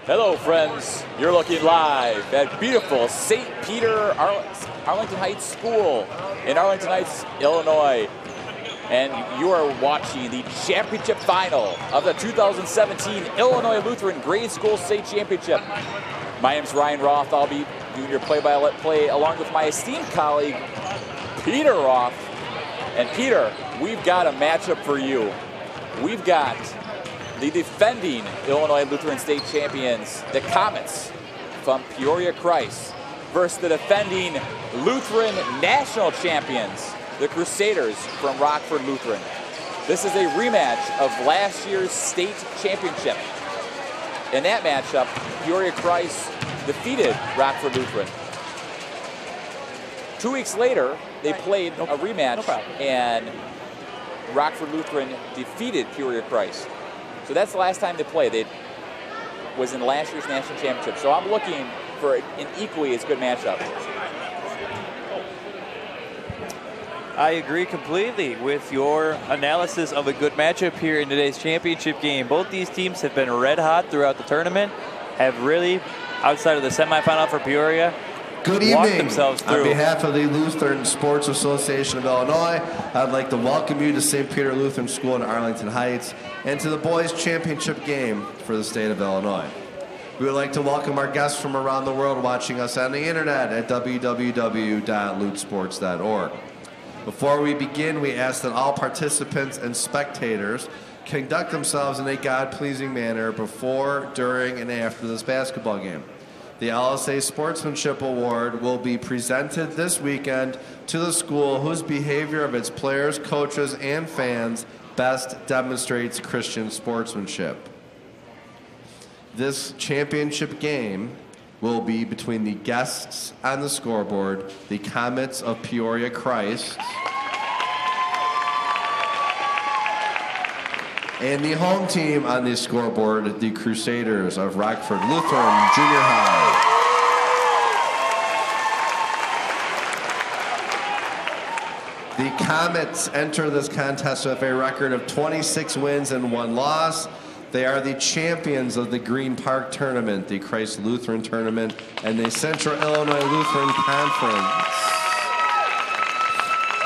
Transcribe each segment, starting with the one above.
Hello, friends. You're looking live at beautiful St. Peter Arlington Heights School in Arlington Heights, Illinois. And you are watching the championship final of the 2017 Illinois Lutheran Grade School State Championship. My name is Ryan Roth. I'll be doing your play-by-play along with my esteemed colleague, Peter Roth. And Peter, we've got a matchup for you. We've got the defending Illinois Lutheran State champions, the Comets from Peoria Christ, versus the defending Lutheran national champions, the Crusaders from Rockford Lutheran. This is a rematch of last year's state championship. In that matchup, Peoria Christ defeated Rockford Lutheran. 2 weeks later, they played a rematch, and Rockford Lutheran defeated Peoria Christ. So that's the last time they played. It was in last year's national championship. So I'm looking for an equally as good matchup. I agree completely with your analysis of a good matchup here in today's championship game. Both these teams have been red hot throughout the tournament, have really, outside of the semifinal for Peoria, good evening. Themselves through. On behalf of the Lutheran Sports Association of Illinois, I'd like to welcome you to St. Peter Lutheran School in Arlington Heights and to the boys' championship game for the state of Illinois. We would like to welcome our guests from around the world watching us on the internet at www.lutesports.org. Before we begin, we ask that all participants and spectators conduct themselves in a God-pleasing manner before, during, and after this basketball game. The LSA Sportsmanship Award will be presented this weekend to the school whose behavior of its players, coaches, and fans best demonstrates Christian sportsmanship. This championship game will be between the guests on the scoreboard, the Comets of Peoria Christ, and the home team on the scoreboard, the Crusaders of Rockford Lutheran Junior High. The Comets enter this contest with a record of 26 wins and 1 loss. They are the champions of the Green Park Tournament, the Christ Lutheran Tournament, and the Central Illinois Lutheran Conference.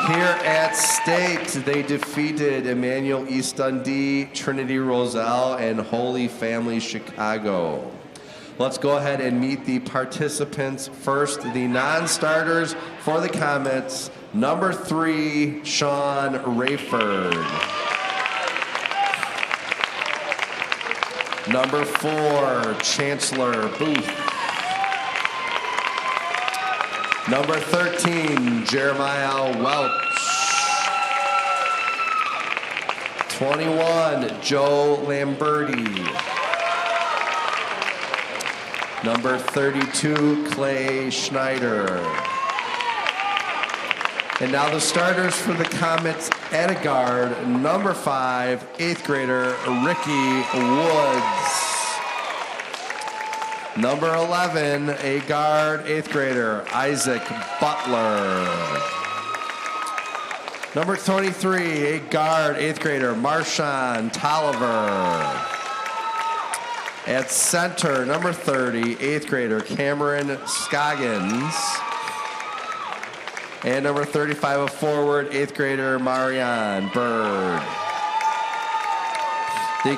Here at state, they defeated Emmanuel East Dundee, Trinity Roselle, and Holy Family Chicago. Let's go ahead and meet the participants. First, the non-starters for the Comets. Number 3, Sean Rayford. Number 4, Chancellor Booth. Number 13, Jeremiah Welch. 21, Joe Lamberti. Number 32, Clay Schneider. And now the starters for the Comets at a guard. Number 5, 8th grader Ricky Woods. Number 11, a guard, 8th grader Isaac Butler. Number 23, a guard, 8th grader Marshawn Tolliver. At center, number 30, 8th grader Cameron Scoggins. And number 35, a forward, 8th grader Marianne Bird. The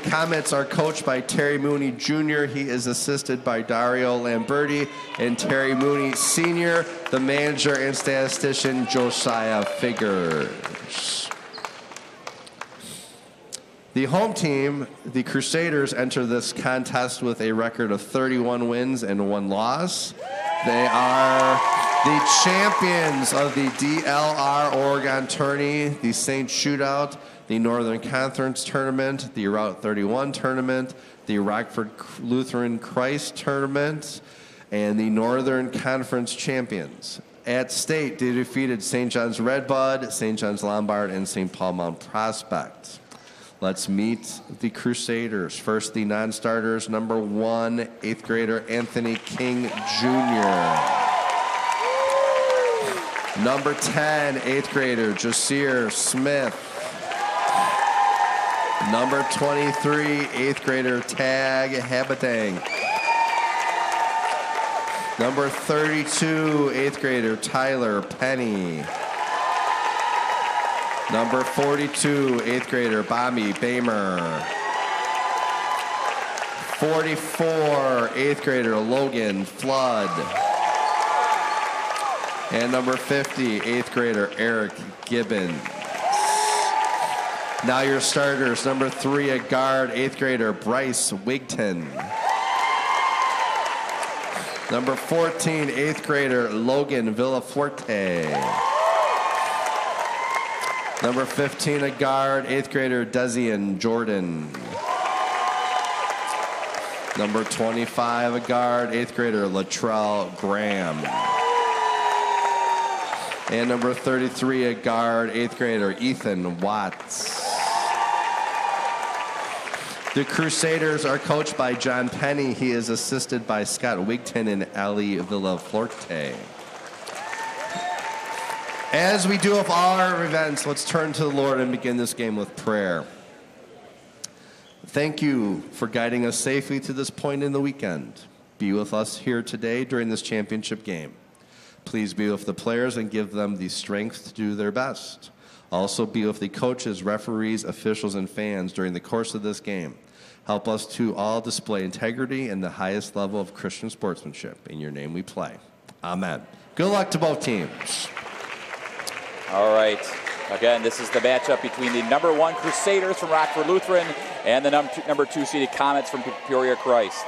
Comets are coached by Terry Mooney Jr. He is assisted by Dario Lamberti and Terry Mooney Sr., the manager and statistician Josiah Figures. The home team, the Crusaders, enter this contest with a record of 31 wins and 1 loss. They are the champions of the DLR Oregon Tourney, the Saint Shootout, the Northern Conference Tournament, the Route 31 Tournament, the Rockford Lutheran Christ Tournament, and the Northern Conference Champions. At state, they defeated St. John's Redbud, St. John's Lombard, and St. Paul Mount Prospect. Let's meet the Crusaders. First, the non-starters. Number 1, 8th grader Anthony King Jr. Number 10, 8th grader Jasir Smith. Number 23, 8th grader Tag Habitang. Number 32, 8th grader Tyler Penny. Number 42, 8th grader Bobby Bamer. 44, 8th grader Logan Flood. And number 50, 8th grader Eric Gibbons. Now your starters. Number 3, a guard, 8th grader Bryce Wigton. Number 14, 8th grader Logan Villaforte. Number 15, a guard, 8th grader Desian Jordan. Number 25, a guard, 8th grader Latrell Graham. And number 33, a guard, 8th grader Ethan Watts. The Crusaders are coached by John Penny. He is assisted by Scott Wigton and Ali Villaforte. As we do with all our events, let's turn to the Lord and begin this game with prayer. Thank you for guiding us safely to this point in the weekend. Be with us here today during this championship game. Please be with the players and give them the strength to do their best. Also be with the coaches, referees, officials, and fans during the course of this game. Help us to all display integrity and the highest level of Christian sportsmanship. In your name we play. Amen. Good luck to both teams. All right. Again, this is the matchup between the number 1 Crusaders from Rockford Lutheran and the number 2 seeded Comets from Peoria Christ.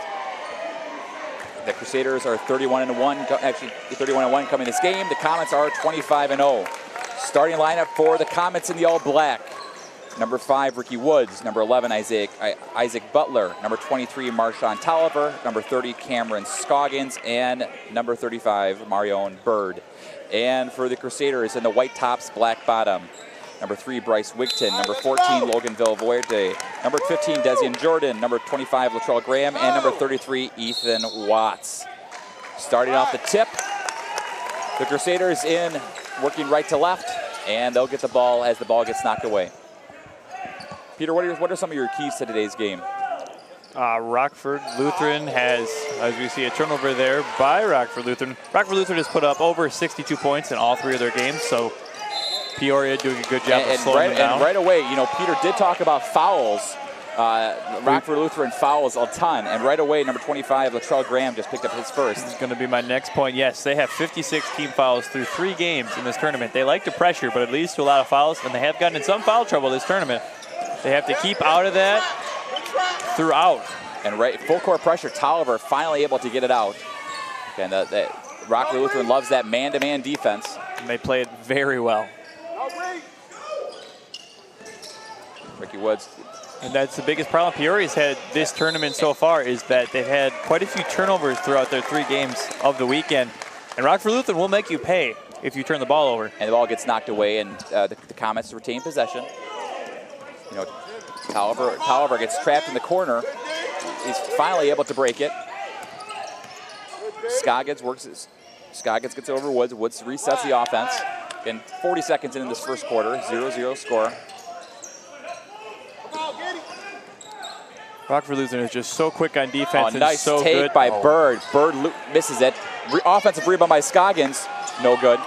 The Crusaders are 31-1, actually 31-1 coming this game. The Comets are 25-0. Starting lineup for the Comets in the all-black. Number 5, Ricky Woods. Number 11, Isaac Butler. Number 23, Marshawn Tolliver. Number 30, Cameron Scoggins. And number 35, Marion Bird. And for the Crusaders in the white tops, black bottom. Number 3, Bryce Wigton. Number 14, Logan Villaforte. Number 15, Desian Jordan. Number 25, Latrell Graham. And number 33, Ethan Watts. Starting off the tip, the Crusaders in, working right to left, and they'll get the ball as the ball gets knocked away. Peter, what are some of your keys to today's game? Rockford Lutheran has, as we see, a turnover there by Rockford Lutheran. Rockford Lutheran has put up over 62 points in all 3 of their games, so Peoria doing a good job of slowing them down. And right away, you know, Peter did talk about fouls. Rockford Lutheran fouls a ton, and right away, number 25, Latrell Graham just picked up his first. This is going to be my next point. Yes, they have 56 team fouls through 3 games in this tournament. They like to pressure, but it leads to a lot of fouls, and they have gotten in some foul trouble this tournament. They have to keep out of that throughout. And right, full court pressure, Tolliver finally able to get it out. And Rockford Lutheran loves that man-to-man defense. And they play it very well. Ricky Woods. And that's the biggest problem Peoria's had this tournament so far, is that they've had quite a few turnovers throughout their 3 games of the weekend. And Rockford Lutheran will make you pay if you turn the ball over. And the ball gets knocked away, and the Comets retain possession. You know, Tolliver gets trapped in the corner. He's finally able to break it. Scoggins gets over Woods. Woods resets the offense. And 40 seconds into this first quarter, 0-0 score. Rockford Lutheran is just so quick on defense. Oh, nice so take good by Bird. Bird misses it. Offensive rebound by Scoggins. No good.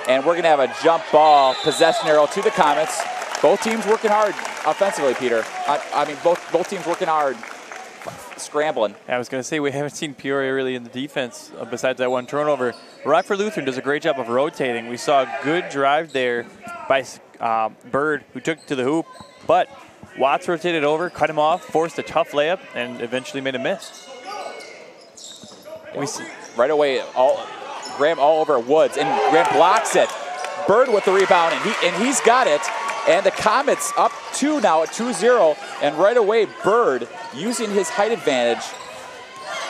And we're going to have a jump ball possession arrow to the Comets. Both teams working hard offensively, Peter. I mean, both teams working hard, scrambling. I was going to say, we haven't seen Peoria really in the defense besides that one turnover. Rockford Lutheran does a great job of rotating. We saw a good drive there by Bird, who took it to the hoop, but Watts rotated over, cut him off, forced a tough layup, and eventually made a miss. We see right away, Graham all over Woods, and Graham blocks it. Bird with the rebound, and he's got it. And the Comets up 2 now at 2-0, and right away Bird using his height advantage.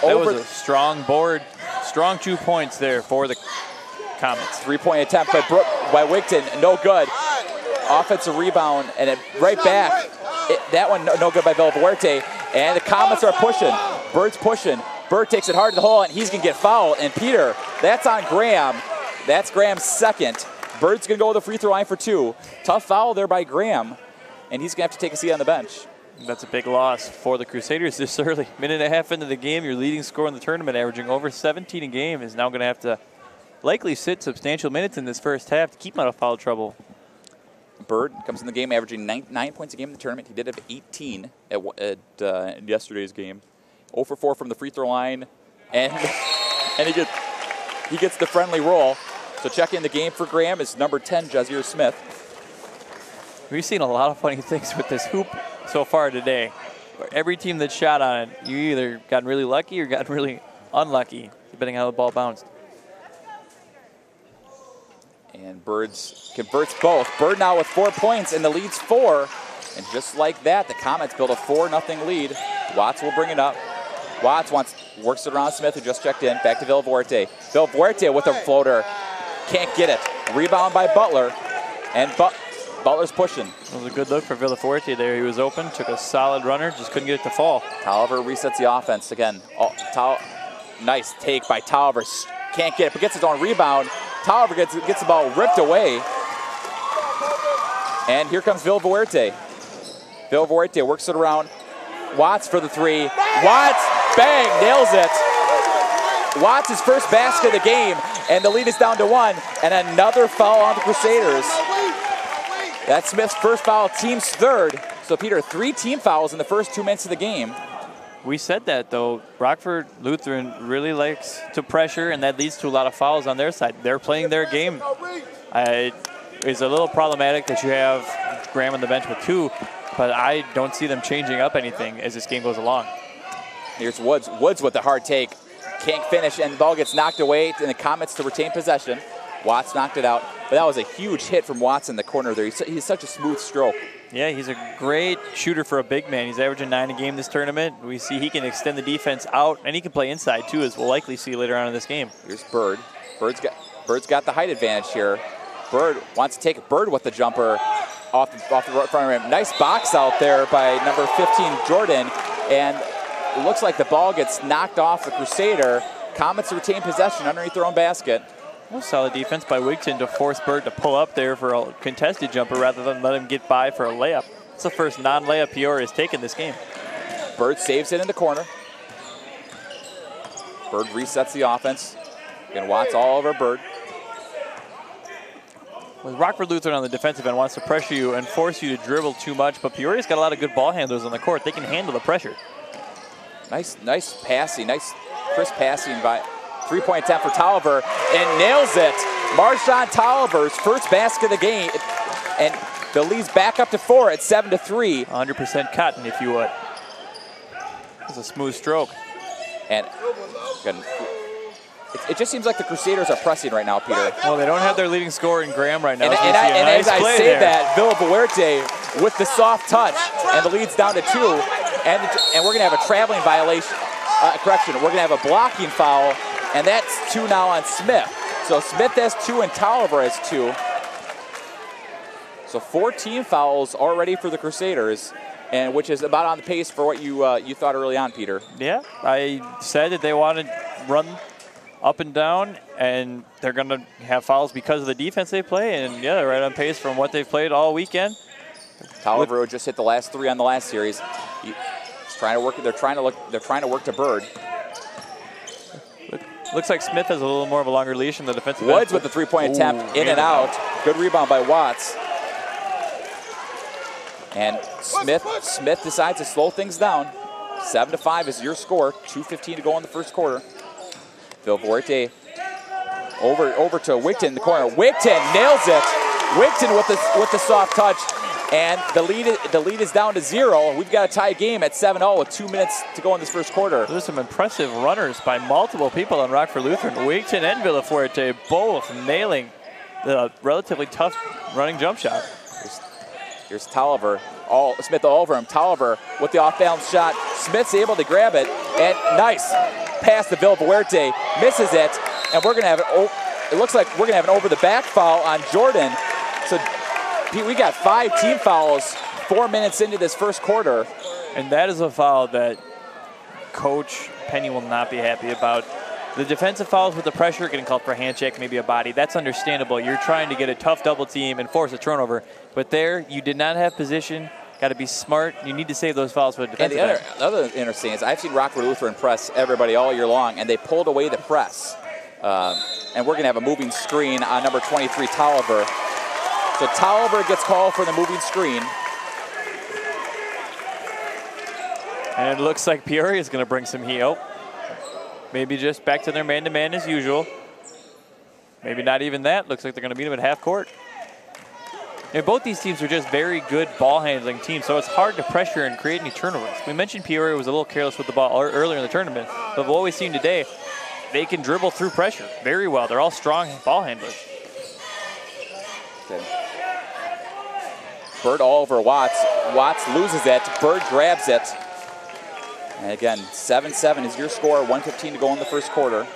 That was a strong board, strong 2 points there for the Comets. 3-point attempt by Wigton, no good. Offensive rebound, and it right back. That one no good by Villaforte, and the Comets are pushing. Bird's pushing. Bird takes it hard to the hole, and he's going to get fouled. And Peter, that's on Graham. That's Graham's second. Bird's going to go to the free throw line for 2. Tough foul there by Graham. and he's going to have to take a seat on the bench. That's a big loss for the Crusaders this early. Minute and a half into the game, your leading scorer in the tournament, averaging over 17 a game, is now going to have to likely sit substantial minutes in this first half to keep him out of foul trouble. Bird comes in the game averaging 9 points a game in the tournament. He did have 18 at yesterday's game. 0 for 4 from the free throw line, and he gets the friendly roll. So check in the game for Graham is number 10, Jazier Smith. We've seen a lot of funny things with this hoop so far today. Every team that shot on it, you either gotten really lucky or gotten really unlucky, depending on how the ball bounced. And Birds converts both. Bird now with 4 points, and the lead's 4. And just like that, the Comets build a 4-0 lead. Watts will bring it up. Watts works it around Smith, who just checked in. Back to Villafuerte. Villafuerte with a floater. Can't get it. Rebound by Butler. And Butler's pushing. It was a good look for Villafuerte there. He was open, took a solid runner, just couldn't get it to fall. Tolliver resets the offense again. Nice take by Tolliver. Can't get it, but gets his own rebound. Tolliver gets the ball ripped away. And here comes Villafuerte. Villafuerte works it around. Watts for the 3. Watts, bang, nails it. Watts' his first basket of the game, and the lead is down to 1. And another foul on the Crusaders. That's Smith's first foul, team's 3rd. So, Peter, 3 team fouls in the first 2 minutes of the game. We said that, though. Rockford Lutheran really likes to pressure, and that leads to a lot of fouls on their side. They're playing their game. It's a little problematic that you have Graham on the bench with 2, but I don't see them changing up anything as this game goes along. Here's Woods. Woods with the hard take. Can't finish, and the ball gets knocked away, and the Comets to retain possession. Watts knocked it out, but that was a huge hit from Watts in the corner there. He's such a smooth stroke. Yeah, he's a great shooter for a big man. He's averaging 9 a game this tournament. We see he can extend the defense out, and he can play inside too, as we'll likely see later on in this game. Here's Bird. Bird's got the height advantage here. Bird wants to take a Bird with the jumper off the front of him. Nice box out there by number 15, Jordan, and it looks like the ball gets knocked off the Crusader. Comets retain possession underneath their own basket. Well, solid defense by Wigton to force Bird to pull up there for a contested jumper rather than let him get by for a layup. It's the first non-layup Peoria has taken this game. Bird saves it in the corner. Bird resets the offense. Again, Watts all over Bird. With Rockford Lutheran on the defensive end wants to pressure you and force you to dribble too much, but Peoria's got a lot of good ball handlers on the court. They can handle the pressure. Nice passing, nice crisp passing by 3-point attempt for Tolliver, and nails it. Marshawn Tolliver's first basket of the game, and the lead's back up to 4 at 7-3. 100% cotton, if you would. It's a smooth stroke. And it just seems like the Crusaders are pressing right now, Peter. Well, they don't have their leading scorer in Graham right now. And as I say that, Villafuerte with the soft touch, and the lead's down to 2. And we're going to have a traveling violation. We're going to have a blocking foul, and that's 2 now on Smith. So Smith has 2 and Tolliver has 2. So 4 team fouls already for the Crusaders, and which is about on the pace for what you thought early on, Peter. Yeah, I said that they want to run up and down, and they're going to have fouls because of the defense they play, and yeah, they're right on pace from what they've played all weekend. Tolliver just hit the last 3 on the last series. He's trying to work. They're trying to work to Bird. Looks like Smith has a little more of a longer leash in the defensive Woods end. with the 3-point attempt, in and out. Good rebound by Watts. And Smith decides to slow things down. 7-5 is your score. 2:15 to go in the first quarter. Villafuerte over to Wigton in the corner. Wigton nails it. Wigton with the soft touch, and the lead is down to 0. We've got a tie game at 7-0 with 2 minutes to go in this first quarter. There's some impressive runners by multiple people on Rockford Lutheran. Wigton and Villafuerte both nailing the relatively tough running jump shot. Here's Tolliver. Smith all over him. Tolliver with the off-balance shot. Smith's able to grab it, and nice pass to Villafuerte. Misses it, and we're gonna have it looks like we're gonna have an over-the-back foul on Jordan. So, Pete, we got 5 team fouls 4 minutes into this first quarter. And that is a foul that Coach Penny will not be happy about. The defensive fouls with the pressure, getting called for a hand check, maybe a body, that's understandable. You're trying to get a tough double team and force a turnover. But there, you did not have position. Got to be smart. You need to save those fouls for the defensive end. And the other interesting is I've seen Rockford Lutheran press everybody all year long, and they pulled away the press. And we're going to have a moving screen on number 23, Tolliver. So Tolliver gets called for the moving screen. And it looks like Peoria is going to bring some heat. Oh, maybe just back to their man-to-man as usual. Maybe not even that. Looks like they're going to meet them at half court. And both these teams are just very good ball handling teams, so it's hard to pressure and create any turnovers. We mentioned Peoria was a little careless with the ball earlier in the tournament, but what we've seen today, they can dribble through pressure very well. They're all strong ball handlers. Okay. Bird all over Watts. Watts loses it. Bird grabs it. And again, 7-7 is your score. 1:15 to go in the first quarter.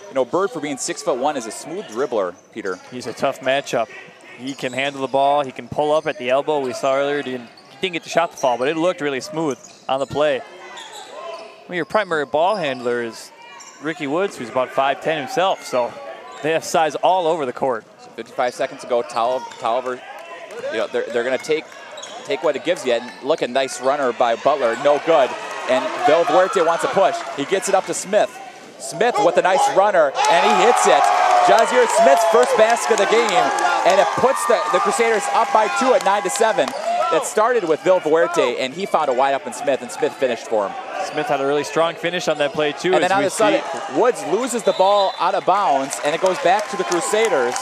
You know, Bird, for being 6'1", is a smooth dribbler, Peter. He's a tough matchup. He can handle the ball. He can pull up at the elbow. We saw earlier, he didn't get the shot to fall, but it looked really smooth on the play. Well, your primary ball handler is Ricky Woods, who's about 5'10" himself, so they have size all over the court. So 55 seconds to go. Tolliver, you know, they're going to take what it gives you. And look, a nice runner by Butler, no good. And Bill Duarte wants a push. He gets it up to Smith. Smith with a nice runner, and he hits it. Jazier Smith's first basket of the game, and it puts the Crusaders up by 2 at 9-7. That started with Bill Duarte, and he found a wide open Smith, and Smith finished for him. Smith had a really strong finish on that play, too. And then on the side, Woods loses the ball out of bounds, and it goes back to the Crusaders.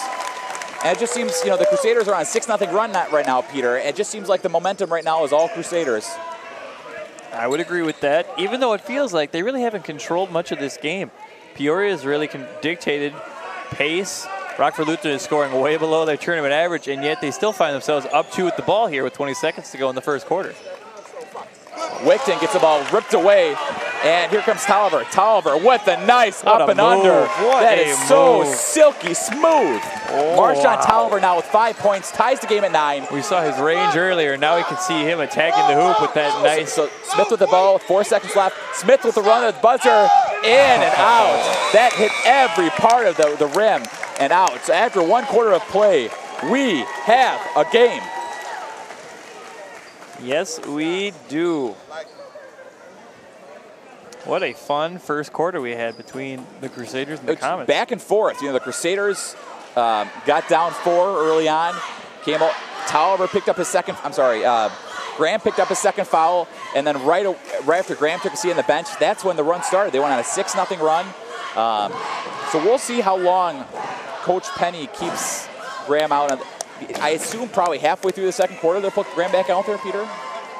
And it just seems, you know, the Crusaders are on a 6-0 run right now, Peter. It just seems like the momentum right now is all Crusaders. I would agree with that, even though it feels like they really haven't controlled much of this game. Peoria has really dictated pace. Rockford Lutheran is scoring way below their tournament average, and yet they still find themselves up 2 with the ball here with 20 seconds to go in the first quarter. Wigton gets the ball ripped away, and here comes Tolliver. Tolliver with a nice up and under. That is so silky smooth. Marshawn Tolliver now with 5 points, ties the game at 9. We saw his range earlier. Now we can see him attacking the hoop with that nice. So Smith with the ball with 4 seconds left. Smith with the run of the buzzer, in and out. That hit every part of the rim and out. So after 1 quarter of play, we have a game. Yes, we do. What a fun first quarter we had between the Crusaders and the Comets. Back and forth. You know, the Crusaders got down 4 early on. Came out. Tolliver picked up his second. Graham picked up his second foul, and then right after Graham took a seat on the bench, that's when the run started. They went on a 6-0 run. So we'll see how long Coach Penny keeps Graham out. I assume probably halfway through the second quarter they'll put Graham back out there, Peter?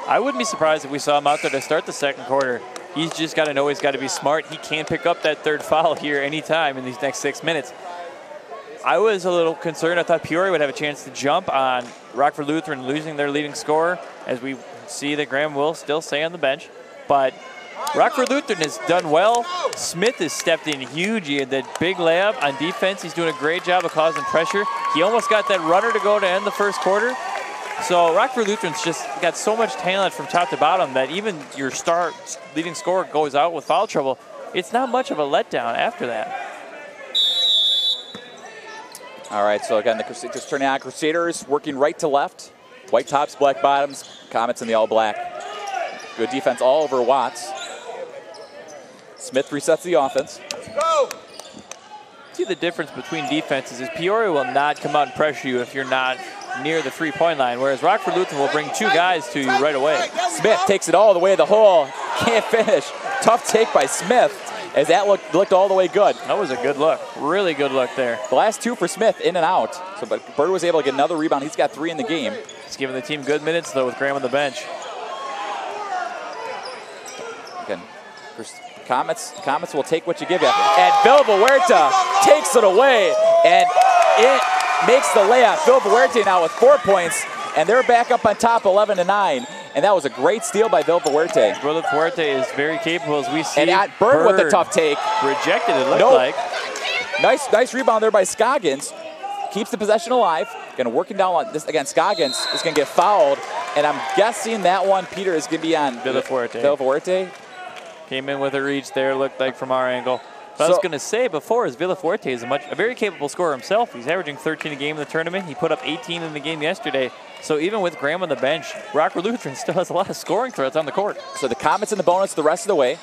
I wouldn't be surprised if we saw him out there to start the second quarter. He's just got to know he's got to be smart. He can pick up that third foul here anytime in these next 6 minutes. I was a little concerned. I thought Peoria would have a chance to jump on Rockford Lutheran losing their leading scorer, as we see that Graham will still stay on the bench. But Rockford Lutheran has done well. Smith has stepped in huge. He had that big layup on defense. He's doing a great job of causing pressure. He almost got that runner to go to end the first quarter. So Rockford Lutheran's just got so much talent from top to bottom that even your star leading scorer goes out with foul trouble. It's not much of a letdown after that. All right, so again, the Crusaders turning on. Crusaders working right to left. White tops, black bottoms. Comets in the all black. Good defense all over Watts. Smith resets the offense. Let's go. See, the difference between defenses is Peoria will not come out and pressure you if you're not near the three-point line, whereas Rockford Lutheran will bring 2 guys to you right away. Smith takes it all the way to the hole. Can't finish. Tough take by Smith, as that looked all the way good. That was a good look. Really good look there. The last 2 for Smith, in and out. So, but Bird was able to get another rebound. He's got 3 in the game. He's giving the team good minutes, though, with Graham on the bench. Again, Comets will take what you give you. And Bill Huerta takes it away, and it makes the layup. Bill Huerta now with 4 points, and they're back up on top 11-9. And that was a great steal by Bill Huerta. Bill Huerta is very capable, as we see. And at Bird with a tough take. Rejected, it looked like. Nice rebound there by Scoggins. Keeps the possession alive. Going to work him down on this again. Scoggins is going to get fouled, and I'm guessing that one, Peter, is going to be on Bill Huerta. Bill Huerta. Came in with a reach there, looked like from our angle. What I was going to say before is Villafuerte is a very capable scorer himself. He's averaging 13 a game in the tournament. He put up 18 in the game yesterday. So even with Graham on the bench, Rockford Lutheran still has a lot of scoring threats on the court. So the Comets in the bonus the rest of the way.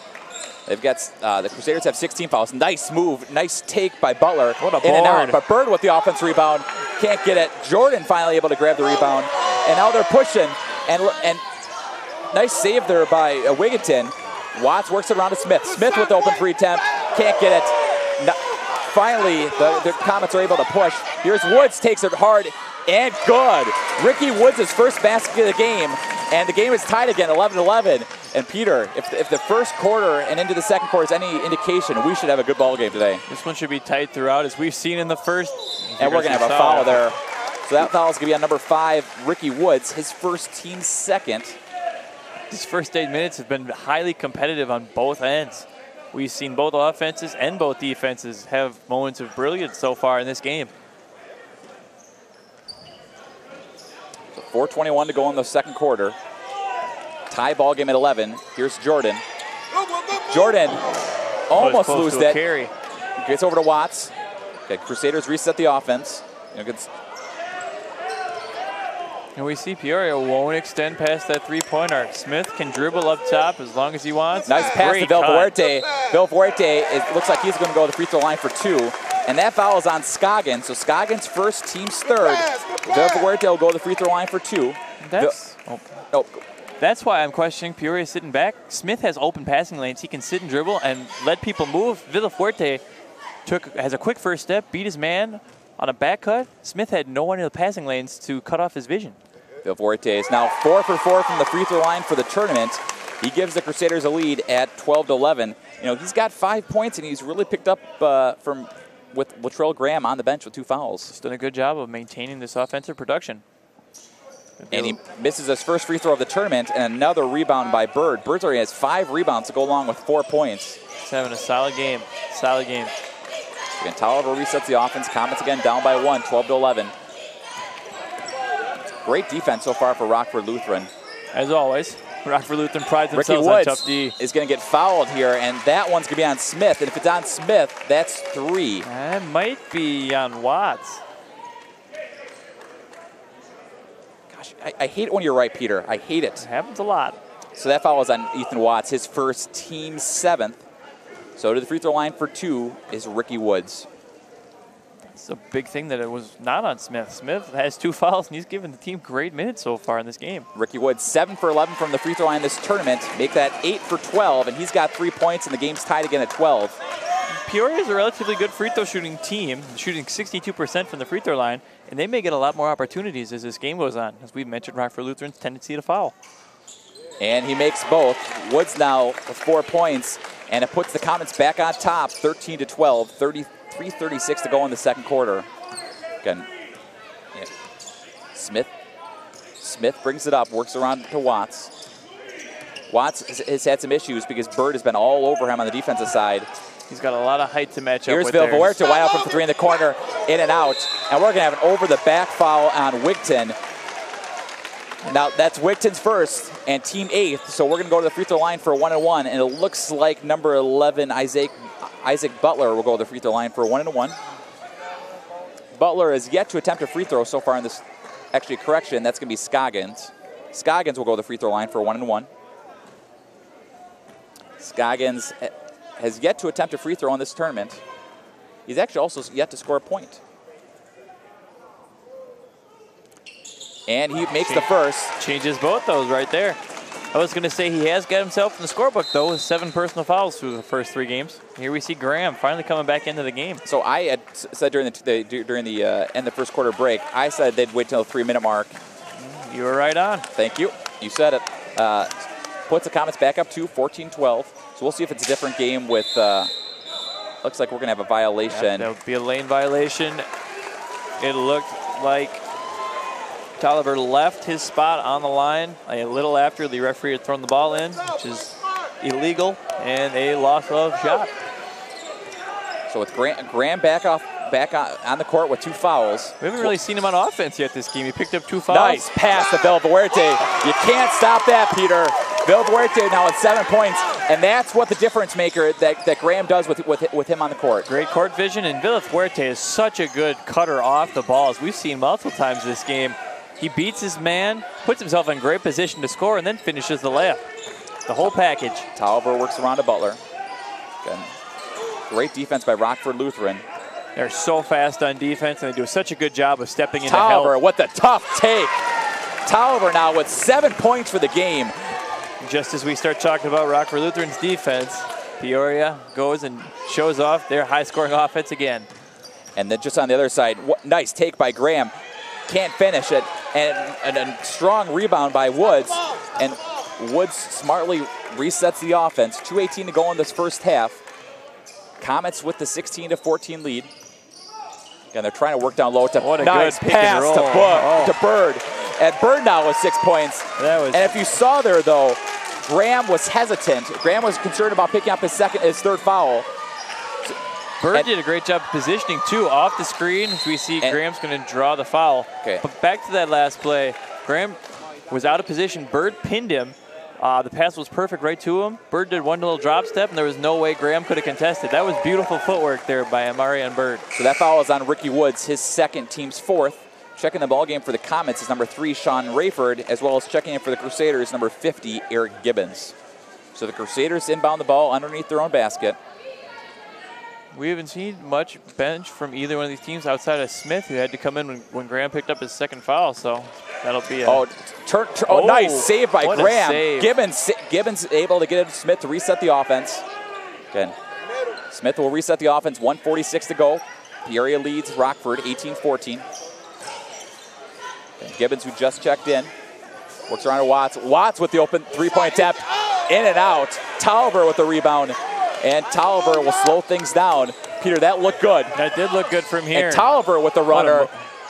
They've got the Crusaders have 16 fouls. Nice move, nice take by Butler. What a in and out, board. but Bird with the offense rebound can't get it. Jordan finally able to grab the rebound, and now they're pushing. And nice save there by Wigginton. Watts works it around to Smith. Smith with the open 3 attempt, can't get it. No, finally, the Comets are able to push. Here's Woods, takes it hard and good. Ricky Woods' first basket of the game, and the game is tied again, 11-11. And Peter, if the first quarter and into the second quarter is any indication, we should have a good ball game today. This one should be tight throughout, as we've seen in the first. And we're going to have a foul there. So that foul is going to be on number 5, Ricky Woods, his first, team second. His first 8 minutes have been highly competitive on both ends. We've seen both offenses and both defenses have moments of brilliance so far in this game. So 4:21 to go in the second quarter. Tie ball game at 11. Here's Jordan. Jordan almost loses that. Carry. Gets over to Watts. Okay, Crusaders reset the offense. And we see Peoria won't extend past that 3-point arc. Smith can dribble up top as long as he wants. Nice pass to Villafuerte. Villafuerte, it looks like he's going to go to the free throw line for 2. And that foul is on Scoggins. So Scoggins first, team's third. Villafuerte will go to the free throw line for 2. That's why I'm questioning Peoria sitting back. Smith has open passing lanes. He can sit and dribble and let people move. Villafuerte has a quick first step, beat his man on a back cut. Smith had no one in the passing lanes to cut off his vision. Villafuerte is now 4 for 4 from the free throw line for the tournament. He gives the Crusaders a lead at 12-11. You know, he's got 5 points, and he's really picked up with Latrell Graham on the bench with 2 fouls. He's done a good job of maintaining this offensive production. And he misses his first free throw of the tournament, and another rebound by Bird. Bird already has 5 rebounds to go along with 4 points. He's having a solid game. Solid game. Again, Tolliver resets the offense. Comets again down by 1, 12-11. Great defense so far for Rockford Lutheran. As always, Rockford Lutheran prides themselves on tough D. Is going to get fouled here, and that one's going to be on Smith. And if it's on Smith, that's 3. That might be on Watts. Gosh, I hate it when you're right, Peter. I hate it. It happens a lot. So that foul is on Ethan Watts, his first, team 7th. So to the free throw line for 2 is Ricky Woods. It's a big thing that it was not on Smith. Smith has 2 fouls, and he's given the team great minutes so far in this game. Ricky Woods, 7 for 11 from the free throw line this tournament. Make that 8 for 12, and he's got 3 points, and the game's tied again at 12. Peoria is a relatively good free throw shooting team, shooting 62% from the free throw line, and they may get a lot more opportunities as this game goes on. As we've mentioned, Rockford Lutheran's tendency to foul. And he makes both. Woods now with 4 points, and it puts the Comets back on top, 13-12, 3:36 to go in the second quarter. Again, yeah. Smith brings it up, works around to Watts. Watts has had some issues because Bird has been all over him on the defensive side. He's got a lot of height to match up with. Here's Villafuerte wide open for 3 in the corner, in and out. And we're going to have an over-the-back foul on Wigton. Now, that's Wigton's first and team 8th, so we're going to go to the free throw line for a 1-and-1, and it looks like number 11, Isaac Butler, will go to the free throw line for a 1-and-1. Butler has yet to attempt a free throw so far in this, actually, correction, that's going to be Scoggins. Scoggins will go to the free throw line for a 1-and-1. Scoggins has yet to attempt a free throw in this tournament. He's actually also yet to score a point. And he makes the first. Changes both those right there. I was going to say he has got himself in the scorebook, though, with 7 personal fouls through the first 3 games. Here we see Graham finally coming back into the game. So I had said during the end of the first quarter break, I said they'd wait till the 3-minute mark. You were right on. Thank you. You said it. Puts the Comets back up to 14-12. So we'll see if it's a different game with, looks like we're going to have a violation. That would be a lane violation. It looked like Tolliver left his spot on the line a little after the referee had thrown the ball in, which is illegal, and a loss of shot. So with Graham back on the court with 2 fouls. We haven't really seen him on offense yet this game. He picked up 2 fouls. Nice pass to Villafuerte. You can't stop that, Peter. Villafuerte now at 7 points, and that's what the difference maker that Graham does with him on the court. Great court vision, and Villafuerte is such a good cutter off the balls. We've seen multiple times this game. He beats his man, puts himself in great position to score, and then finishes the layup. The whole package. Tolliver works around to Butler. Again, great defense by Rockford Lutheran. They're so fast on defense, and they do such a good job of stepping into Tolliver help. with the tough take. Tolliver now with 7 points for the game. Just as we start talking about Rockford Lutheran's defense, Peoria goes and shows off their high-scoring offense again. And then just on the other side, nice take by Graham. Can't finish it. And a strong rebound by Woods. And Woods smartly resets the offense. 2:18 to go in this first half. Comets with the 16-14 lead. Again, they're trying to work down low. What a nice good pick and pass roll. to Bird. And Bird now with 6 points. And if you saw there, though, Graham was hesitant. Graham was concerned about picking up his third foul. Bird did a great job of positioning, too, off the screen. As we see, Graham's going to draw the foul. Okay. But back to that last play. Graham was out of position. Bird pinned him. The pass was perfect right to him. Bird did one little drop step, and there was no way Graham could have contested. That was beautiful footwork there by Amarian Bird. So that foul is on Ricky Woods, his second, team's fourth. Checking the ball game for the Comets is number 3, Sean Rayford, as well as checking in for the Crusaders, number 50, Eric Gibbons. So the Crusaders inbound the ball underneath their own basket. We haven't seen much bench from either one of these teams outside of Smith, who had to come in when Graham picked up his second foul. So that'll be a nice save by Graham. Save. Gibbons able to get Smith to reset the offense. Again, Smith will reset the offense. 1:46 to go. Peoria leads Rockford 18-14. Gibbons, who just checked in, works around to Watts. Watts with the open three-point attempt. In and out. Tolliver with the rebound. And Tolliver will slow things down. Peter, that looked good. That did look good from here. And Tolliver with the runner.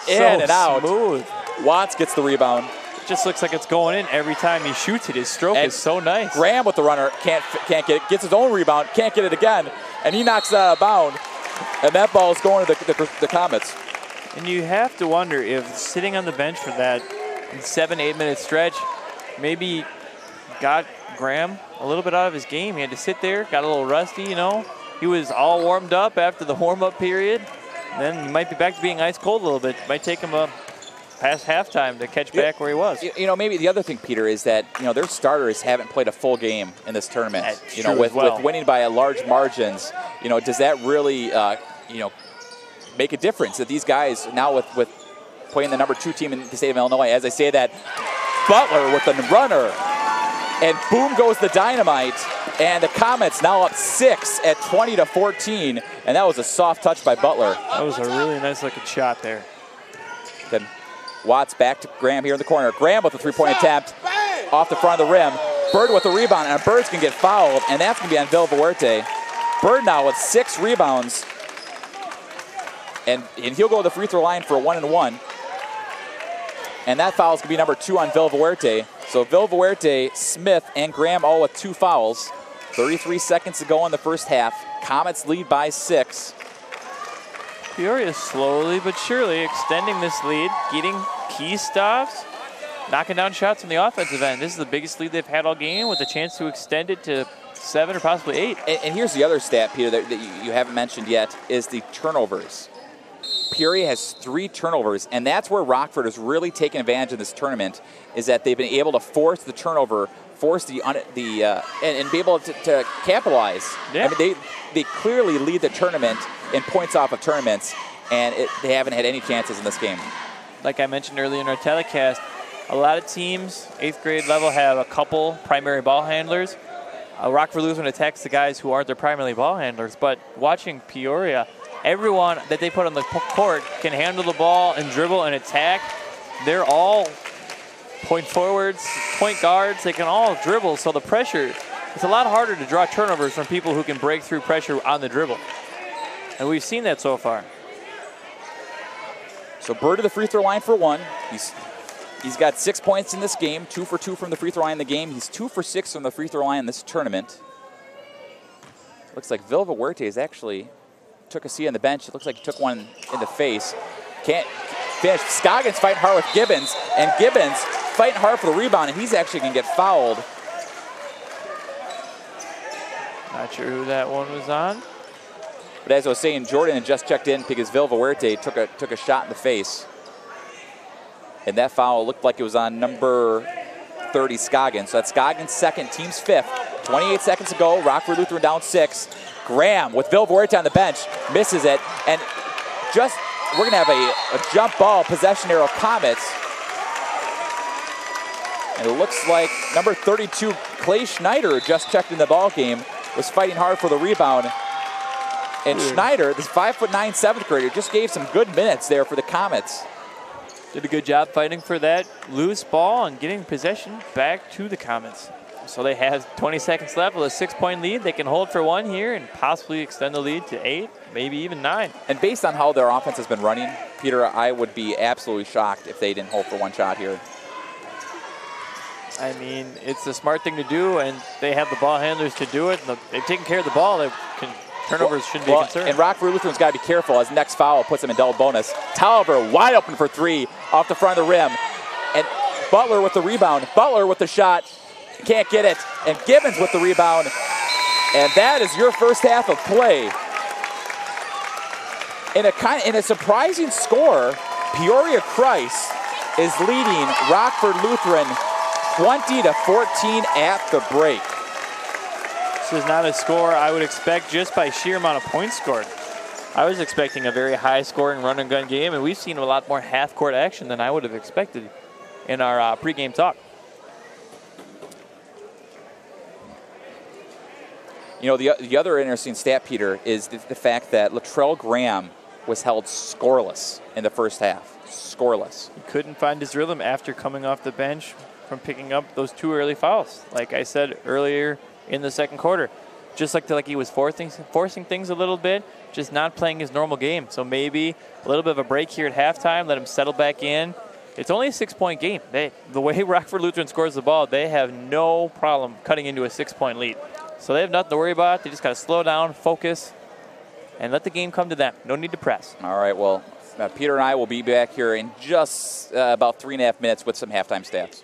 In and out. Smooth. Watts gets the rebound. It just looks like it's going in every time he shoots it. His stroke is so nice. Graham with the runner. Can't get it. Gets his own rebound. Can't get it again. And he knocks it out of bound. And that ball is going to the Comets. And you have to wonder if sitting on the bench for that 7-8 minute stretch maybe got Graham a little bit out of his game. He had to sit there, got a little rusty, you know. He was all warmed up after the warm-up period. Then he might be back to being ice cold a little bit. Might take him past halftime to catch back where he was. You know, maybe the other thing, Peter, is that their starters haven't played a full game in this tournament. That's with winning by a large margins. Does that really make a difference that these guys now with playing the number 2 team in the state of Illinois? As I say that, Butler with the runner, and boom goes the dynamite, and the Comets now up 6 at 20-14, and that was a soft touch by Butler. That was a really nice looking shot there. Then Watts back to Graham here in the corner. Graham with a three-point attempt off the front of the rim. Bird with the rebound, and Bird's going to get fouled, and that's going to be on Villafuerte. Bird now with 6 rebounds. And he'll go to the free throw line for a 1-and-1. And that foul is going to be number 2 on Villafuerte. So Villafuerte, Smith, and Graham all with 2 fouls. 33 seconds to go in the first half. Comets lead by 6. Peoria slowly but surely extending this lead, getting key stops, knocking down shots from the offensive end. This is the biggest lead they've had all game with a chance to extend it to 7 or possibly 8. And here's the other stat, Peter, that you haven't mentioned yet, is the turnovers. Peoria has 3 turnovers, and that's where Rockford has really taken advantage of this tournament, is that they've been able to force the turnover, force and be able to capitalize. Yeah. I mean, they clearly lead the tournament in points off of tournaments, and they haven't had any chances in this game. Like I mentioned earlier in our telecast, a lot of teams, 8th grade level, have a couple primary ball handlers. Rockford Lutheran attacks the guys who aren't their primary ball handlers, but watching Peoria, everyone that they put on the court can handle the ball and dribble and attack. They're all point forwards, point guards. They can all dribble, so the pressure, it's a lot harder to draw turnovers from people who can break through pressure on the dribble. And we've seen that so far. So Bird to the free throw line for 1. He's got 6 points in this game, 2 for 2 from the free throw line in the game. He's 2 for 6 from the free throw line in this tournament. Looks like Villafuerte is actually took a seat on the bench. It looks like he took one in the face. Can't finish. Scoggins fighting hard with Gibbons, and Gibbons fighting hard for the rebound, and he's actually going to get fouled. Not sure who that one was on. But as I was saying, Jordan had just checked in because Villaverde took a shot in the face. And that foul looked like it was on number 30, Scoggins. So that's Scoggins' second, team's fifth. 28 seconds to go. Rockford Lutheran down 6. Graham with Villaverde on the bench misses it. And we're going to have a jump ball possession arrow Comets. And it looks like number 32, Clay Schneider, who just checked in the ball game, was fighting hard for the rebound. And Schneider, this 5'9" 7th grader, just gave some good minutes there for the Comets. Did a good job fighting for that loose ball and getting possession back to the Comets. So they have 20 seconds left with a 6-point lead. They can hold for one here and possibly extend the lead to 8, maybe even 9. And based on how their offense has been running, Peter, I would be absolutely shocked if they didn't hold for one shot here. I mean, it's the smart thing to do, and they have the ball handlers to do it. And they've taken care of the ball. Turnovers shouldn't be a concern. And Rockford Lutheran's got to be careful as next foul puts them in double bonus. Tolliver wide open for 3 off the front of the rim. And Butler with the rebound. Butler with the shot. Can't get it. And Gibbons with the rebound. And that is your first half of play. In a surprising score, Peoria Christ is leading Rockford Lutheran 20-14 at the break. This is not a score I would expect just by sheer amount of points scored. I was expecting a very high-scoring run-and-gun game, and we've seen a lot more half-court action than I would have expected in our pregame talk. You know, the other interesting stat, Peter, is the fact that Latrell Graham was held scoreless in the first half. Scoreless. He couldn't find his rhythm after coming off the bench from picking up those 2 early fouls. Like I said earlier in the second quarter, just like he was forcing things a little bit, just not playing his normal game. So maybe a little bit of a break here at halftime, let him settle back in. It's only a 6-point game. The way Rockford Lutheran scores the ball, they have no problem cutting into a 6-point lead. So they have nothing to worry about. They just got to slow down, focus, and let the game come to them. No need to press. All right, well, Peter and I will be back here in just about 3.5 minutes with some halftime stats.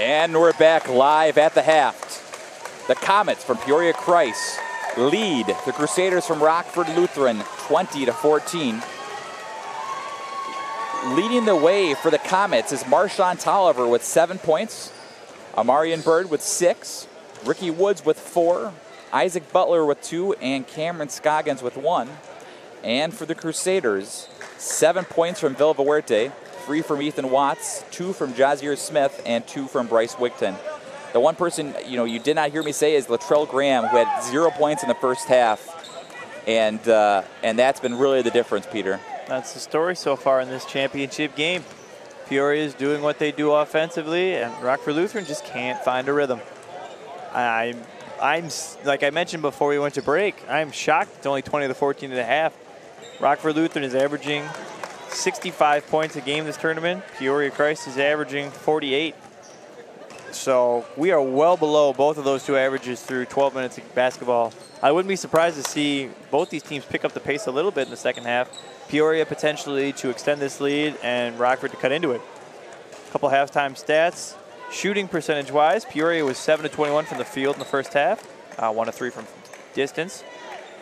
And we're back live at the half. The Comets from Peoria Christ lead the Crusaders from Rockford Lutheran 20-14. Leading the way for the Comets is Marshawn Tolliver with 7 points, Amarian Bird with 6, Ricky Woods with 4, Isaac Butler with 2, and Cameron Scoggins with 1. And for the Crusaders, 7 points from Villaverde, 3 from Ethan Watts, 2 from Jazier Smith, and 2 from Bryce Wigton. The one person you did not hear me say is Latrell Graham, who had 0 points in the first half, and that's been really the difference, Peter. That's the story so far in this championship game. Peoria is doing what they do offensively, and Rockford Lutheran just can't find a rhythm. I'm like I mentioned before we went to break, I'm shocked it's only 20-14 and a half. Rockford Lutheran is averaging 65 points a game this tournament. Peoria Christ is averaging 48. So we are well below both of those two averages through 12 minutes of basketball. I wouldn't be surprised to see both these teams pick up the pace a little bit in the second half. Peoria potentially to extend this lead and Rockford to cut into it. A couple halftime stats. Shooting percentage-wise, Peoria was 7-21 from the field in the first half, 1 of 3 from distance.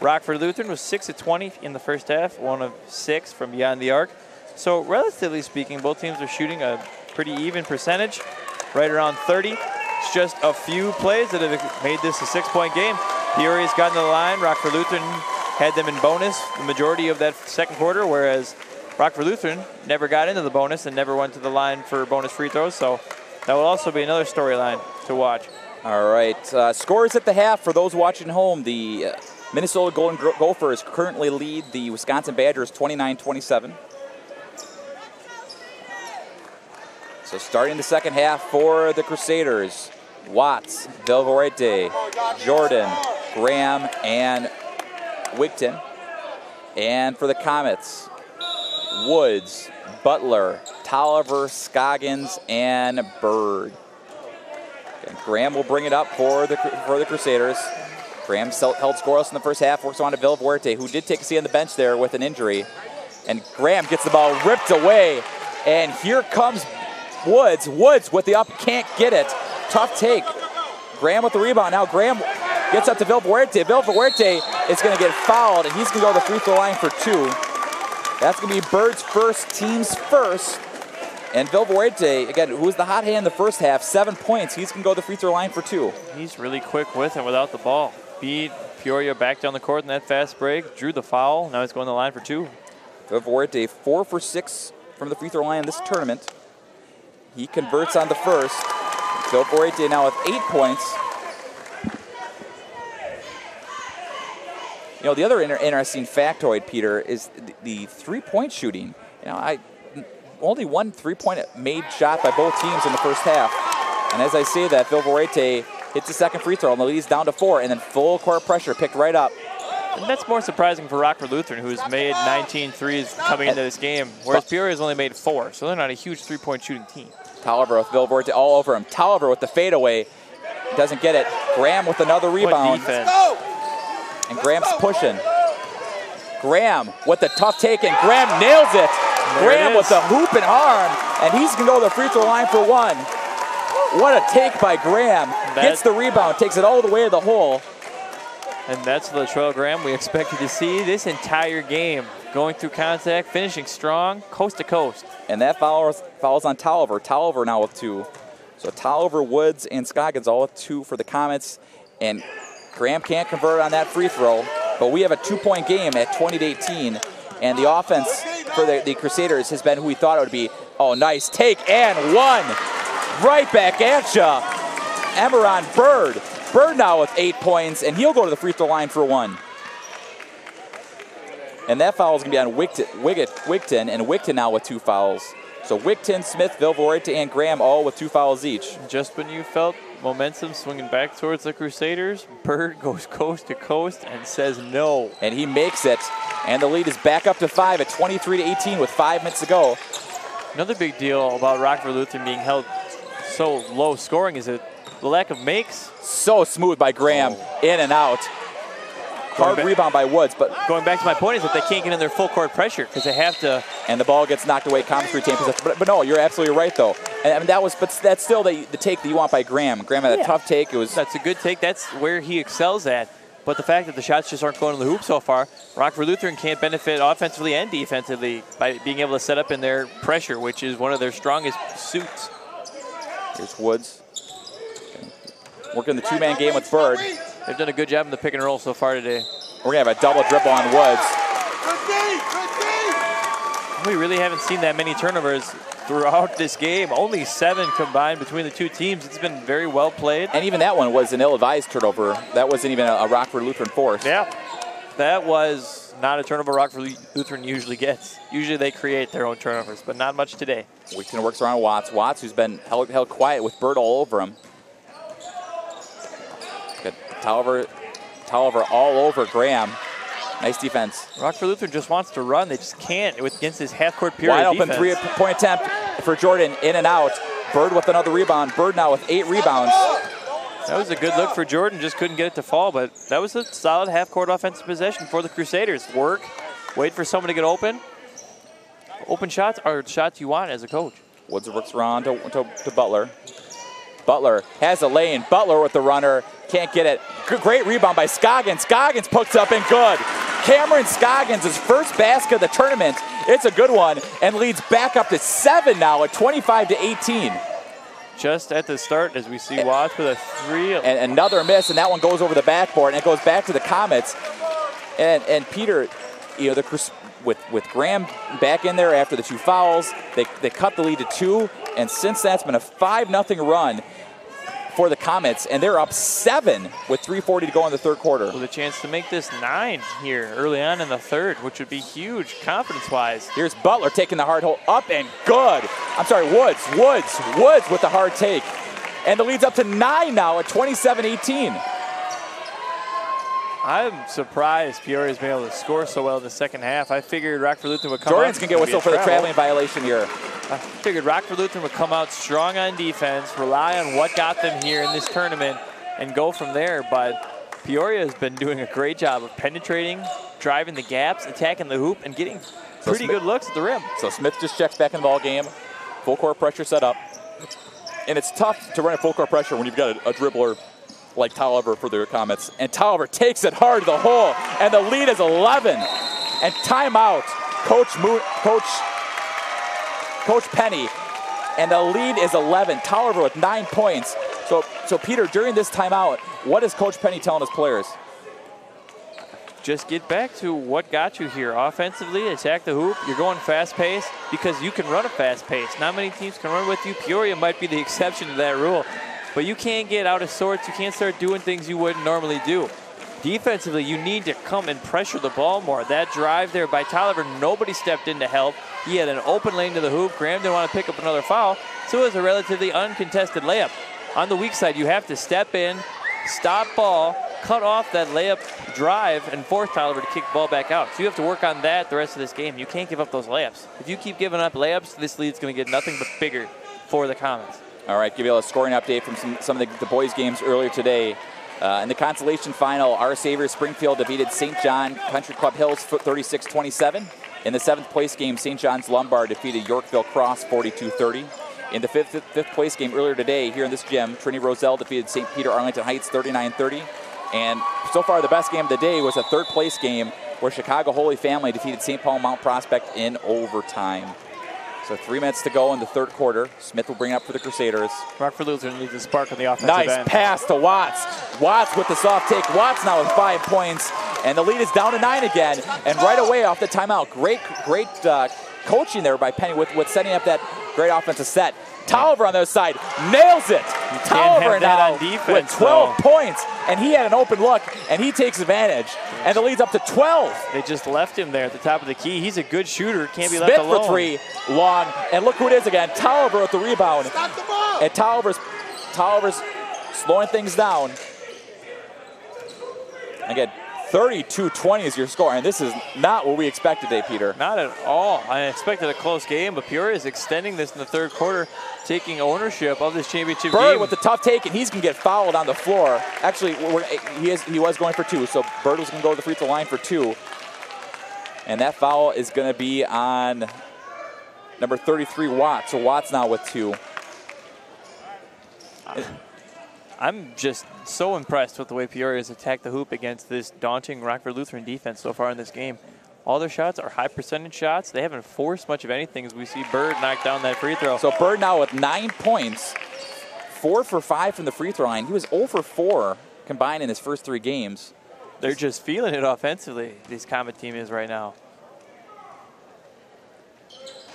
Rockford Lutheran was 6 of 20 in the first half, 1 of 6 from beyond the arc. So relatively speaking, both teams are shooting a pretty even percentage, right around 30. It's just a few plays that have made this a 6-point game. Peoria's gotten to the line. Rockford Lutheran had them in bonus the majority of that second quarter, whereas Rockford Lutheran never got into the bonus and never went to the line for bonus free throws. So that will also be another storyline to watch. All right. Scores at the half for those watching home. The Minnesota Golden Gophers currently lead the Wisconsin Badgers 29-27. So starting the second half for the Crusaders, Watts, Villaverde, Jordan, Graham, and Wigton. And for the Comets, Woods, Butler, Tolliver, Scoggins, and Bird. And Graham will bring it up for the Crusaders. Graham held scoreless in the first half, works on to Villaverde, who did take a seat on the bench there with an injury. And Graham gets the ball ripped away. And here comes Woods. Woods with the up, can't get it. Tough take. Graham with the rebound. Now Graham gets up to Vilfuerte. Vilfuerte is going to get fouled, and he's going to go to the free throw line for 2. That's going to be Bird's first, team's first. And Vilfuerte, again, who was the hot hand in the first half, 7 points. He's going to go to the free throw line for 2. He's really quick with and without the ball. Beat Peoria back down the court in that fast break. Drew the foul. Now he's going to the line for 2. Vilfuerte 4 for 6 from the free throw line in this tournament. He converts on the first. Vilfuerte now with 8 points. You know, the other interesting factoid, Peter, is the three-point shooting. You know, only one three-point made shot by both teams in the first half. And as I say that, Vilfuerte hits the second free throw, and the lead's down to 4, and then full court pressure picked right up. And that's more surprising for Rockford Lutheran, who's made 19 threes coming into this game, whereas Peoria's only made 4, so they're not a huge three-point shooting team. Tolliver with Vilfuerte all over him. Tolliver with the fadeaway. Doesn't get it. Graham with another rebound. And Graham's pushing. Graham with the tough take, and Graham nails it. Graham with the hoop and arm, and he's going to go to the free throw line for 1. What a take by Graham. Gets the rebound, takes it all the way to the hole. And that's the Latrell Graham we expected to see this entire game. Going through contact, finishing strong, coast to coast. And that fouls on Tolliver. Tolliver now with 2. So Tolliver, Woods, and Scoggins all with 2 for the Comets. And Graham can't convert on that free throw. But we have a 2-point game at 20-18. And the offense for the Crusaders has been who we thought it would be. Oh, nice take and 1. Right back at ya. Emeron Bird. Bird now with 8 points, and he'll go to the free throw line for 1. And that foul is going to be on Wigton, and Wigton now with 2 fouls. So Wigton, Smith, Vilfuerte, and Graham all with 2 fouls each. Just when you felt momentum swinging back towards the Crusaders, Bird goes coast to coast and says no. And he makes it, and the lead is back up to 5 at 23-18 with 5 minutes to go. Another big deal about Rockford Lutheran being held so low scoring is the lack of makes. So smooth by Graham, in and out. Hard rebound by Woods, but going back to my point is that they can't get in their full court pressure because they have to. And the ball gets knocked away. Comets retain possession. But no, you're absolutely right though. And I mean, that's still the take that you want by Graham. Graham had a tough take. That's a good take. That's where he excels at. But the fact that the shots just aren't going to the hoop so far, Rockford Lutheran can't benefit offensively and defensively by being able to set up in their pressure, which is one of their strongest suits. Here's Woods. Working the 2-man game with Bird. They've done a good job in the pick and roll so far today. We're going to have a double dribble on Woods. We really haven't seen that many turnovers throughout this game. Only 7 combined between the two teams. It's been very well played. And even that one was an ill-advised turnover. That wasn't even a Rockford Lutheran force. Yeah, that was not a turnover Rockford Lutheran usually gets. Usually they create their own turnovers, but not much today. Wigton works around Watts. Watts, who's been held quiet with Bird all over him. Good. Tolliver all over Graham. Nice defense. Rockford Lutheran just wants to run. They just can't against his half-court Peoria wide open defense. 3-point attempt for Jordan, in and out. Bird with another rebound. Bird now with 8 rebounds. That was a good look for Jordan. Just couldn't get it to fall, but that was a solid half-court offensive possession for the Crusaders. Work, wait for someone to get open. Open shots are shots you want as a coach. Woods works around to Butler. Butler has a lane. Butler with the runner. Can't get it. Great rebound by Scoggins. Scoggins puts up and good. Cameron Scoggins, his first basket of the tournament. It's a good one and leads back up to 7 now at 25-18. Just at the start as we see Watts with a 3. And another miss, and that one goes over the backboard, and it goes back to the Comets. And Peter, you know, with Graham back in there after the 2 fouls, they cut the lead to 2, and since that's been a 5-0 run for the Comets, and they're up 7 with 3:40 to go in the third quarter. With a chance to make this 9 here early on in the third, which would be huge confidence-wise. Here's Butler taking the hard hole up and good. I'm sorry, Woods with the hard take. And the lead's up to 9 now at 27-18. I'm surprised Peoria's been able to score so well in the second half. I figured Rockford Lutheran would come Jordan's out. Jordan's going to get whistle for the traveling violation here. I figured Rockford Lutheran would come out strong on defense, rely on what got them here in this tournament, and go from there. But Peoria has been doing a great job of penetrating, driving the gaps, attacking the hoop, and getting pretty good looks at the rim. So Smith just checks back in the ball game. Full court pressure set up. And it's tough to run a full court pressure when you've got a dribbler like Tolliver for their comments. And Tolliver takes it hard to the hole, and the lead is 11. And timeout, Coach Penny, and the lead is 11. Tolliver with 9 points. So Peter, during this timeout, what is Coach Penny telling his players? Just get back to what got you here. Offensively, attack the hoop. You're going fast pace because you can run a fast pace. Not many teams can run with you. Peoria might be the exception to that rule. But you can't get out of sorts. You can't start doing things you wouldn't normally do. Defensively, you need to come and pressure the ball more. That drive there by Tolliver, nobody stepped in to help. He had an open lane to the hoop. Graham didn't want to pick up another foul, so it was a relatively uncontested layup. On the weak side, you have to step in, stop ball, cut off that layup drive, and force Tolliver to kick the ball back out. So you have to work on that the rest of this game. You can't give up those layups. If you keep giving up layups, this lead's going to get nothing but bigger for the Comets. All right, give you a scoring update from some of the boys' games earlier today. In the consolation final, Our Savior Springfield defeated St. John Country Club Hills 36-27. In the 7th place game, St. John's Lombard defeated Yorkville Cross 42-30. In the fifth place game earlier today, here in this gym, Trinity Roselle defeated St. Peter Arlington Heights 39-30. And so far, the best game of the day was a 3rd place game where Chicago Holy Family defeated St. Paul Mount Prospect in overtime. So 3 minutes to go in the 3rd quarter. Smith will bring it up for the Crusaders. Rockford Lutheran needs a spark on the offensive end. end. Nice pass to Watts. Watts with the soft take. Watts now with 5 points. And the lead is down to 9 again. And right away off the timeout, great coaching there by Penny with setting up that great offensive set. Tolliver on the other side nails it. Tolliver now on defense, with 12 points, and he had an open look, and he takes advantage, and the lead's up to 12. They just left him there at the top of the key. He's a good shooter, can't be left alone. Smith for 3, long, and look who it is again. Tolliver with the rebound, and Tolliver's slowing things down. Again, 32-20 is your score, and this is not what we expected today, Peter. Not at all. I expected a close game, but Peoria is extending this in the 3rd quarter, taking ownership of this championship Bird game. with the tough take, and he's going to get fouled on the floor. Actually, he was going for 2, so Bird was going to go to the free throw line for 2. And that foul is going to be on number 33, Watts. So Watts now with 2. I'm just so impressed with the way Peoria has attacked the hoop against this daunting Rockford Lutheran defense so far in this game. All their shots are high percentage shots. They haven't forced much of anything as we see Bird knock down that free throw. So Bird now with 9 points, 4 for 5 from the free throw line. He was 0 for 4 combined in his first 3 games. They're just feeling it offensively, this Comet team is right now.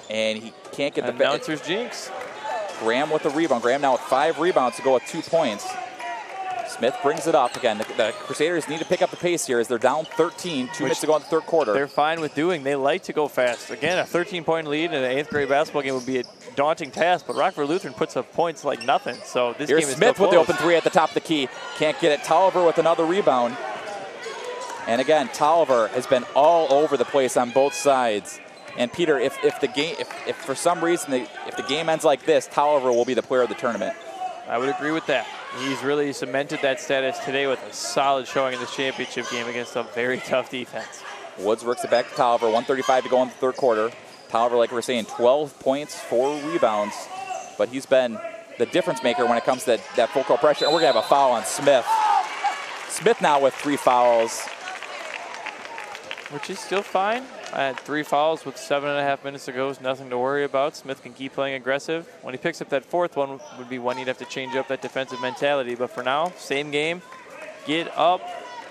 And he can't get the announcer's jinx. Graham with the rebound. Graham now with 5 rebounds to go with 2 points. Smith brings it up. Again, the Crusaders need to pick up the pace here as they're down 13, 2 minutes to go in the 3rd quarter. They're fine with doing. They like to go fast. Again, a 13-point lead in an 8th grade basketball game would be a daunting task, but Rockford Lutheran puts up points like nothing. So this Here's game is Smith still with the open 3 at the top of the key. Can't get it. Tolliver with another rebound. And again, Tolliver has been all over the place on both sides. And Peter, if for some reason if the game ends like this, Tolliver will be the player of the tournament. I would agree with that. He's really cemented that status today with a solid showing in this championship game against a very tough defense. Woods works it back to Tolliver. 1:35 to go in the 3rd quarter. Tolliver, like we were saying, 12 points, 4 rebounds. But he's been the difference maker when it comes to that full court pressure. And we're going to have a foul on Smith. Smith now with 3 fouls. Which is still fine. I had 3 fouls with 7.5 minutes to go. Is nothing to worry about. Smith can keep playing aggressive. When he picks up that 4th one would be one he'd have to change up that defensive mentality. But for now, same game. Get up.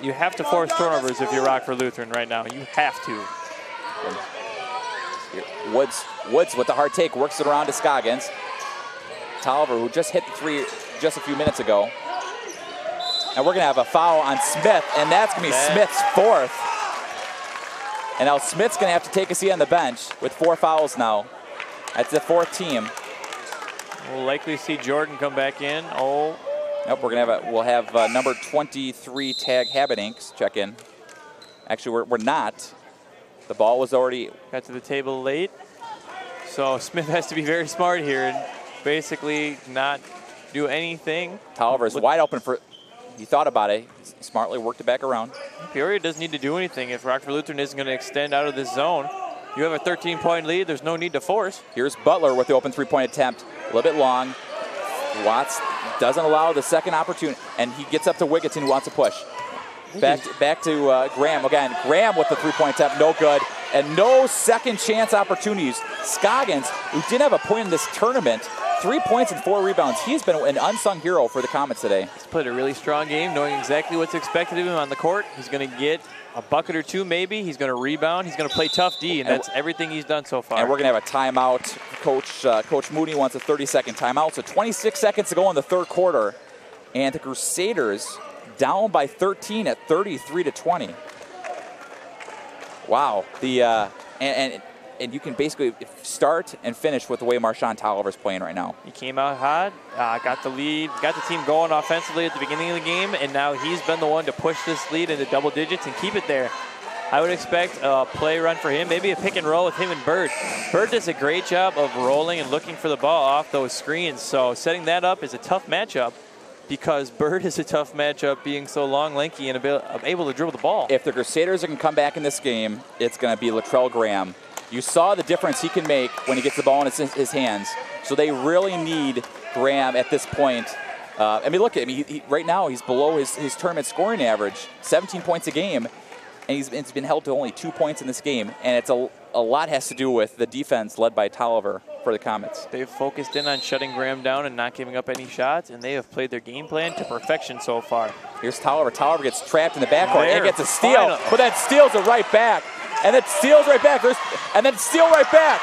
You have to force turnovers if you're Rockford Lutheran right now. You have to. Woods with the hard take works it around to Scoggins. Tolliver, who just hit the 3 just a few minutes ago. And we're going to have a foul on Smith, and that's going to be Smith's 4th. And now Smith's going to have to take a seat on the bench with 4 fouls now. That's the 4th team. We'll likely see Jordan come back in. Oh. Nope, we'll have number 23 Tag Habedanks check in. Actually, we're not. The ball was already... Got to the table late. So Smith has to be very smart here and basically not do anything. Tolliver is wide open for... He thought about it. He smartly worked it back around. Peoria doesn't need to do anything if Rockford Lutheran isn't going to extend out of this zone. You have a 13-point lead. There's no need to force. Here's Butler with the open three-point attempt. A little bit long. Watts doesn't allow the second opportunity, and he gets up to Wigginton, who wants to push. Back to Graham. Again, Graham with the three-point attempt, no good. And no second chance opportunities. Scoggins, who didn't have a point in this tournament, 3 points and 4 rebounds. He's been an unsung hero for the Comets today. He's played a really strong game, knowing exactly what's expected of him on the court. He's going to get a bucket or two maybe. He's going to rebound. He's going to play tough D, and that's everything he's done so far. And we're going to have a timeout. Coach Mooney wants a 30-second timeout. So 26 seconds to go in the third quarter. And the Crusaders down by 13 at 33-20. Wow. And you can basically start and finish with the way Marshawn Tolliver's playing right now. He came out hot, got the lead, got the team going offensively at the beginning of the game, and now he's been the one to push this lead into double digits and keep it there. I would expect a play run for him, maybe a pick and roll with him and Bird. Bird does a great job of rolling and looking for the ball off those screens, so setting that up is a tough matchup because Bird is a tough matchup being so long, lanky, and able to dribble the ball. If the Crusaders can come back in this game, it's going to be Latrell Graham. You saw the difference he can make when he gets the ball in his hands. So they really need Graham at this point. I mean, look at him. Right now, he's below his tournament scoring average, 17 points a game, and he's been held to only 2 points in this game. And it's a lot has to do with the defense led by Tolliver for the Comets. They've focused in on shutting Graham down and not giving up any shots, and they have played their game plan to perfection so far. Here's Tolliver. Tolliver gets trapped in the backcourt and gets a steal, but then steals it right back. And then steals right back. And then steal right back.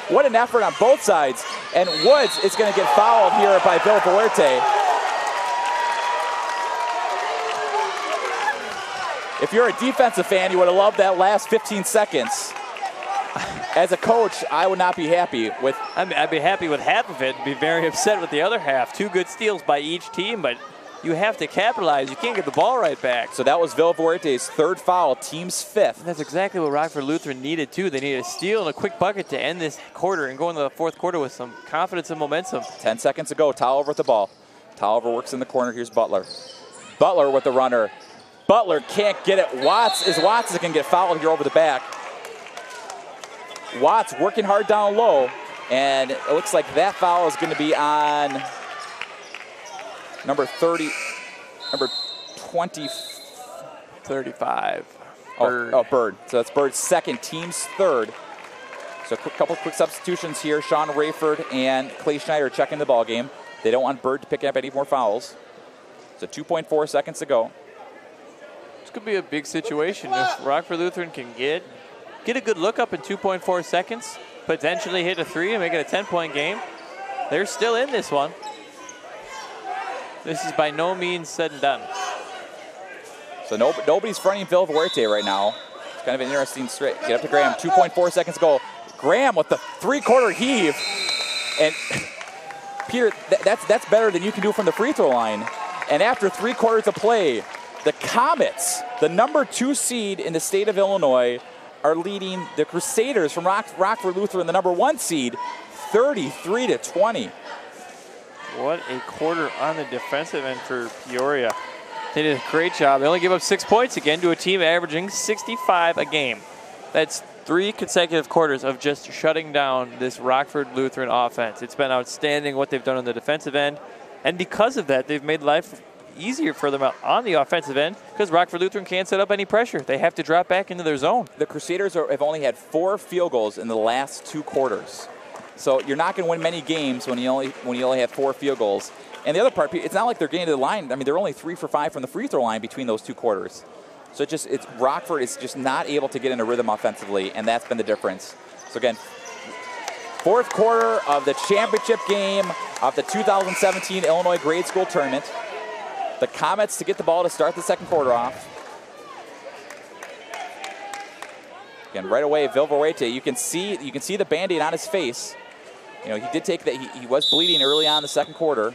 What an effort on both sides. And Woods is going to get fouled here by Bill Fuerte. If you're a defensive fan, you would have loved that last 15 seconds. As a coach, I would not be happy with... I'd be happy with half of it and be very upset with the other half. 2 good steals by each team, but you have to capitalize. You can't get the ball right back. So that was Villafuerte's 3rd foul, team's 5th. And that's exactly what Rockford Lutheran needed, too. They needed a steal and a quick bucket to end this quarter and go into the 4th quarter with some confidence and momentum. 10 seconds to go. Tolliver with the ball. Tolliver works in the corner. Here's Butler. Butler with the runner. Butler can't get it. Watts is going to get fouled here over the back. Watts working hard down low, and it looks like that foul is going to be on number 30, number 20, 35. Bird. Oh, Bird. So that's Bird's 2nd, team's 3rd. So a couple quick substitutions here. Sean Rayford and Clay Schneider checking the ball game. They don't want Bird to pick up any more fouls. So 2.4 seconds to go. This could be a big situation if Rockford Lutheran can get a good look up in 2.4 seconds, potentially hit a 3 and make it a 10-point game. They're still in this one. This is by no means said and done. So nobody's fronting Villafuerte right now. It's kind of an interesting straight. Get up to Graham. 2.4 seconds to go. Graham with the 3-quarter heave. And Peter, that's better than you can do from the free throw line. And after 3 quarters of play, the Comets, the number 2 seed in the state of Illinois, are leading the Crusaders from Rockford Lutheran, the number 1 seed, 33-20. What a quarter on the defensive end for Peoria. They did a great job. They only gave up 6 points again to a team averaging 65 a game. That's 3 consecutive quarters of just shutting down this Rockford Lutheran offense. It's been outstanding what they've done on the defensive end. And because of that, they've made life easier for them on the offensive end because Rockford Lutheran can't set up any pressure. They have to drop back into their zone. The Crusaders have only had 4 field goals in the last 2 quarters. So you're not going to win many games when you only have 4 field goals. And the other part, it's not like they're getting to the line. I mean, they're only 3 for 5 from the free throw line between those 2 quarters. So Rockford is just not able to get in a rhythm offensively, and that's been the difference. So again, 4th quarter of the championship game of the 2017 Illinois Grade School Tournament. The Comets to get the ball to start the 2nd quarter off. Again, right away, Villafuerte, you can see the Band-Aid on his face. You know, he did take that. He was bleeding early on in the 2nd quarter.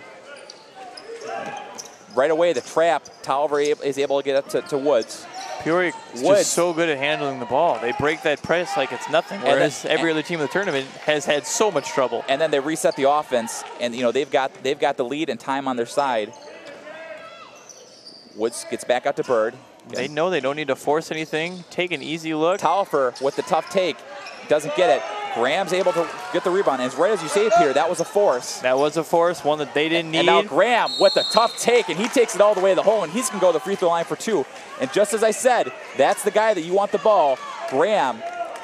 Right away, the trap, Tolliver is able to get up to Woods. Peoria is just so good at handling the ball. They break that press like it's nothing, whereas every other team in the tournament has had so much trouble. And then they reset the offense, and you know they've got the lead and time on their side. Woods gets back out to Bird. They know they don't need to force anything. Take an easy look. Talifer with the tough take. Doesn't get it. Graham's able to get the rebound. And right as you say, Peter, that was a force. That was a force, one that they didn't need. And now Graham with the tough take, and he takes it all the way to the hole, and he's going to go to the free throw line for 2. And just as I said, that's the guy that you want the ball. Graham,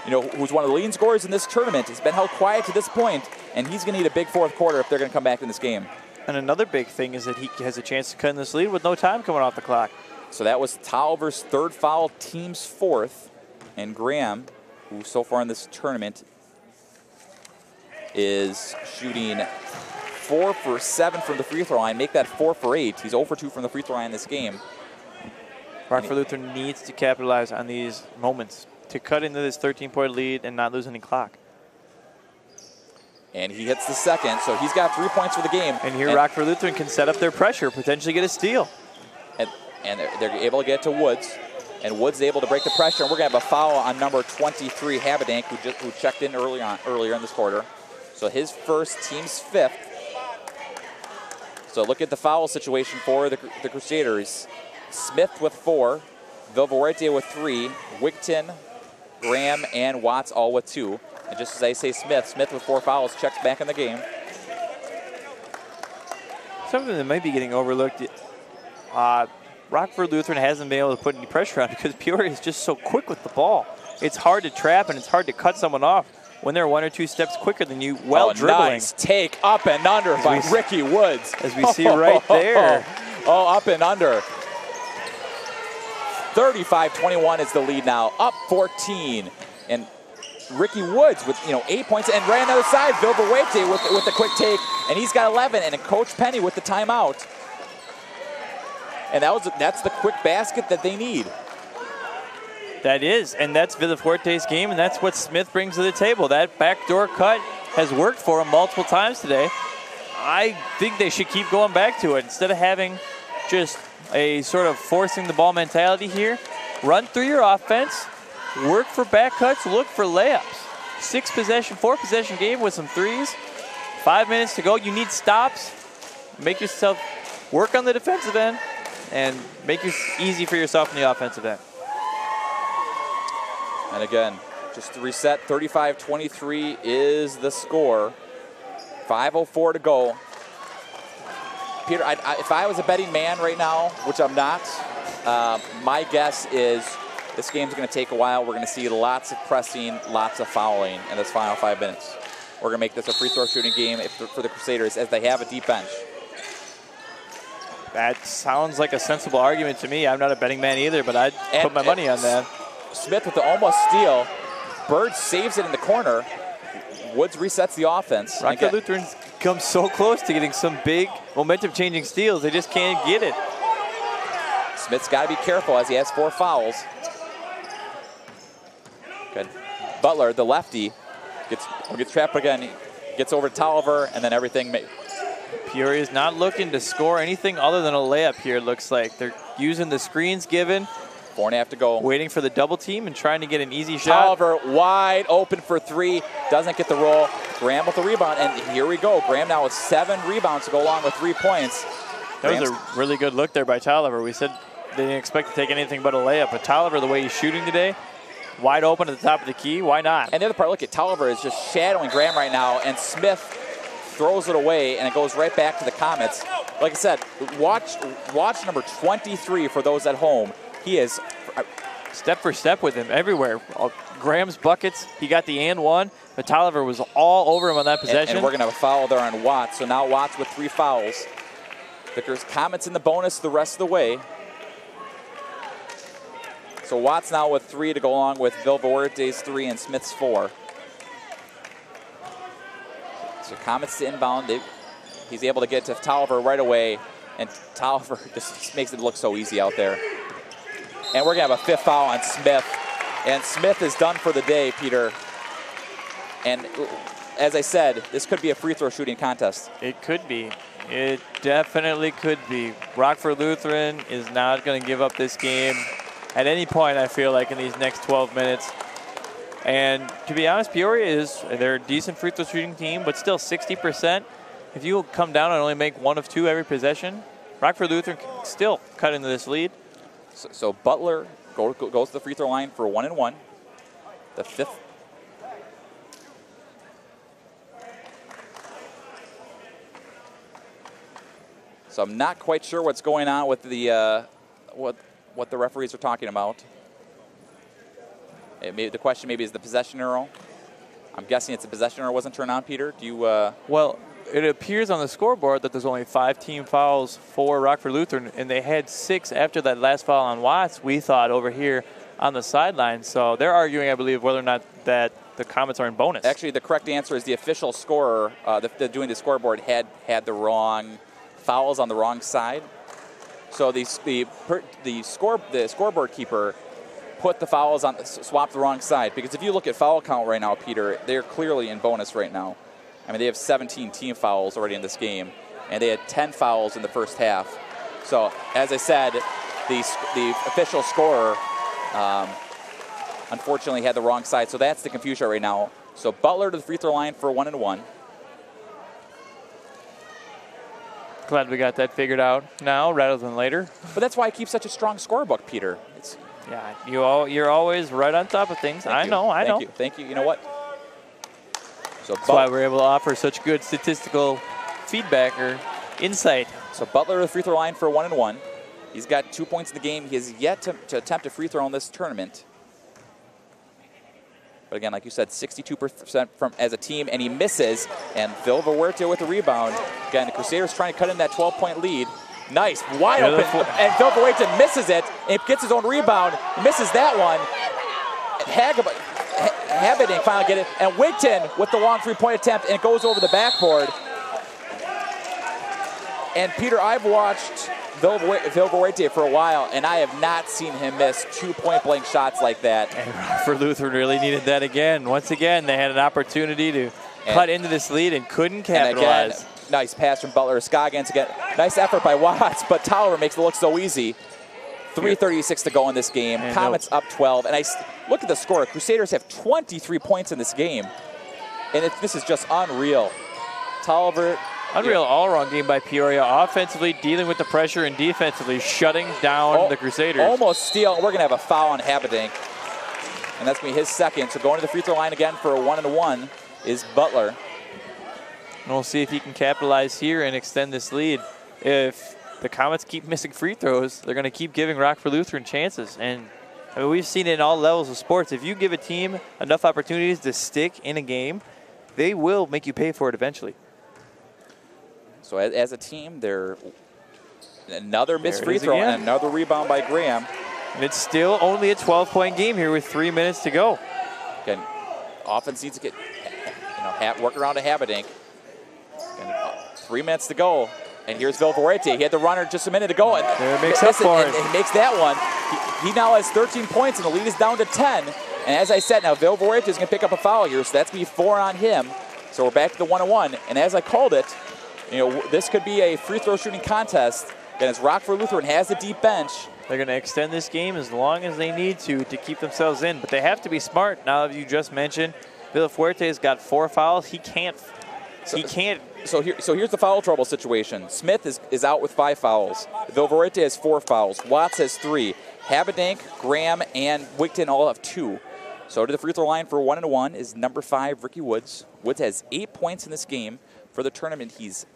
who's one of the leading scorers in this tournament, has been held quiet to this point, and he's going to need a big fourth quarter if they're going to come back in this game. And another big thing is that he has a chance to cut in this lead with no time coming off the clock. So that was Tolliver's 3rd foul, team's 4th. And Graham, who so far in this tournament is shooting 4 for 7 from the free throw line, make that 4 for 8. He's 0 for 2 from the free throw line in this game. Rockford Lutheran needs to capitalize on these moments to cut into this 13-point lead and not lose any clock. And he hits the second, so he's got 3 points for the game. And here Rockford Lutheran can set up their pressure, potentially get a steal. And they're able to get to Woods. And Woods is able to break the pressure. And we're going to have a foul on number 23, Habedank, who checked in earlier in this quarter. So his first, team's 5th. So look at the foul situation for the Crusaders. Smith with 4, Vilvarete with 3, Wigton, Graham, and Watts all with 2. And just as I say Smith with 4 fouls, checks back in the game. Something that might be getting overlooked. Rockford Lutheran hasn't been able to put any pressure on because Peoria is just so quick with the ball. It's hard to trap and it's hard to cut someone off when they're 1 or 2 steps quicker than you while dribbling. Nice take up and under by Ricky Woods. As we see right there. Up and under. 35-21 is the lead now, up 14. And Ricky Woods with 8 points, and right on the other side, Vilvarete with the quick take, and he's got 11, and Coach Penny with the timeout. And that's the quick basket that they need. That is, and that's Vilvarte's game, and that's what Smith brings to the table. That backdoor cut has worked for him multiple times today. I think they should keep going back to it instead of having just a sort of forcing the ball mentality here. Run through your offense, work for back cuts, look for layups. 4-possession game with some threes. 5 minutes to go. You need stops. Make yourself work on the defensive end and make it easy for yourself in the offensive end. And again, just to reset, 35-23 is the score. 5:04 to go. Peter, if I was a betting man right now, which I'm not, my guess is this game's going to take a while. We're going to see lots of pressing, lots of fouling in this final 5 minutes. We're going to make this a free throw shooting game for the Crusaders as they have a deep bench. That sounds like a sensible argument to me. I'm not a betting man either, but I'd put my money on that. Smith with the almost steal. Bird saves it in the corner. Woods resets the offense. Rockford Lutheran comes so close to getting some big momentum-changing steals. They just can't get it. Smith's got to be careful as he has 4 fouls. Good. Butler, the lefty, gets trapped again. Gets over to Tolliver, and then everything. Peoria's not looking to score anything other than a layup here, it looks like. They're using the screens given. 4.5 to go. Waiting for the double team and trying to get an easy shot. Tolliver wide open for 3. Doesn't get the roll. Graham with the rebound. And here we go. Graham now with 7 rebounds to go along with 3 points. That was a really good look there by Tolliver. We said they didn't expect to take anything but a layup. But Tolliver, the way he's shooting today, wide open at the top of the key. Why not? And the other part, look at Tolliver is just shadowing Graham right now. And Smith throws it away, and it goes right back to the Comets. Like I said, watch number 23 for those at home. He is step for step with him everywhere. Graham's buckets, he got the and one, but Tolliver was all over him on that possession. And we're going to have a foul there on Watts. So now Watts with 3 fouls. There's Comets in the bonus the rest of the way. So Watts now with 3 to go along with Vilvarte's 3 and Smith's 4. So Comets to inbound. He's able to get to Tolliver right away, and Tolliver just makes it look so easy out there. And we're going to have a 5th foul on Smith. And Smith is done for the day, Peter. And as I said, this could be a free throw shooting contest. It could be. It definitely could be. Rockford Lutheran is not going to give up this game at any point, I feel like, in these next 12 minutes. And to be honest, Peoria they're a decent free throw shooting team, but still 60%. If you come down and only make 1 of 2 every possession, Rockford Lutheran can still cut into this lead. So Butler goes to the free throw line for 1 and 1. The fifth. So I'm not quite sure what's going on with the what the referees are talking about. The question maybe is the possession arrow. I'm guessing it's a possession arrow wasn't turned on, Peter. Do you? Well, it appears on the scoreboard that there's only 5 team fouls for Rockford Lutheran, and they had 6 after that last foul on Watts, we thought, over here on the sideline. So they're arguing, I believe, whether or not that the Comets are in bonus. Actually, the correct answer is the official scorer doing the scoreboard had the wrong fouls on the wrong side. So the scoreboard keeper put the fouls on, swapped the wrong side. Because if you look at foul count right now, Peter, they're clearly in bonus right now. I mean, they have 17 team fouls already in this game, and they had 10 fouls in the first half. So, as I said, the official scorer unfortunately had the wrong side. So that's the confusion right now. So Butler to the free throw line for 1 and 1. Glad we got that figured out now rather than later. But that's why I keep such a strong scorebook, Peter. Yeah, you're always right on top of things. I know. Thank you. You know what? So that's why we're able to offer such good statistical feedback or insight. So Butler to the free throw line for 1 and 1. He's got 2 points in the game. He has yet to attempt a free throw in this tournament. But again, like you said, 62% as a team, and he misses. And Phil Huerta with the rebound. Again, the Crusaders trying to cut in that 12-point lead. Nice, wide open, and Phil Huerta misses it, and gets his own rebound, misses that one. Habeding finally get it, and Wigton with the long three-point attempt, and it goes over the backboard. And Peter, I've watched Phil Huerta for a while, and I have not seen him miss 2 point-blank shots like that. And Rockford Lutheran really needed that again. Once again, they had an opportunity to cut into this lead and couldn't capitalize. And again, nice pass from Butler. Scoggins again. Nice effort by Watts, but Tolliver makes it look so easy. 3:36 to go in this game. And Comets up 12. And I look at the score. Crusaders have 23 points in this game. And this is just unreal. Tolliver. Unreal all-around game by Peoria. Offensively dealing with the pressure and defensively shutting down the Crusaders. Almost steal. We're going to have a foul on Habedink. And that's going to be his second. So going to the free throw line again for a 1 and 1 is Butler. And we'll see if he can capitalize here and extend this lead. If the Comets keep missing free throws, they're going to keep giving Rockford Lutheran chances. And I mean, we've seen it in all levels of sports. If you give a team enough opportunities to stick in a game, they will make you pay for it eventually. So as a team, they're another missed free throw and another rebound by Graham. And it's still only a 12-point game here with 3 minutes to go. Again, offense needs to get, work around to Habedink. 3 minutes to go. And here's Phil Huerta. He had the runner just a minute to go. And there makes up for it. And he makes that one. He now has 13 points, and the lead is down to 10. And as I said, now Phil Huerta is going to pick up a foul here, so that's going to be 4 on him. So we're back to the 1 and 1. And as I called it, this could be a free throw shooting contest. And as Rockford Lutheran has a deep bench, they're going to extend this game as long as they need to keep themselves in. But they have to be smart. Now that you just mentioned, Phil Huerta has got 4 fouls. He can't. So here's the foul trouble situation. Smith is out with 5 fouls. Phil Huerta has 4 fouls. Watts has 3. Habedink, Graham, and Wigton all have 2. So to the free throw line for 1 and 1 is number 5, Ricky Woods. Woods has 8 points in this game. For the tournament, he's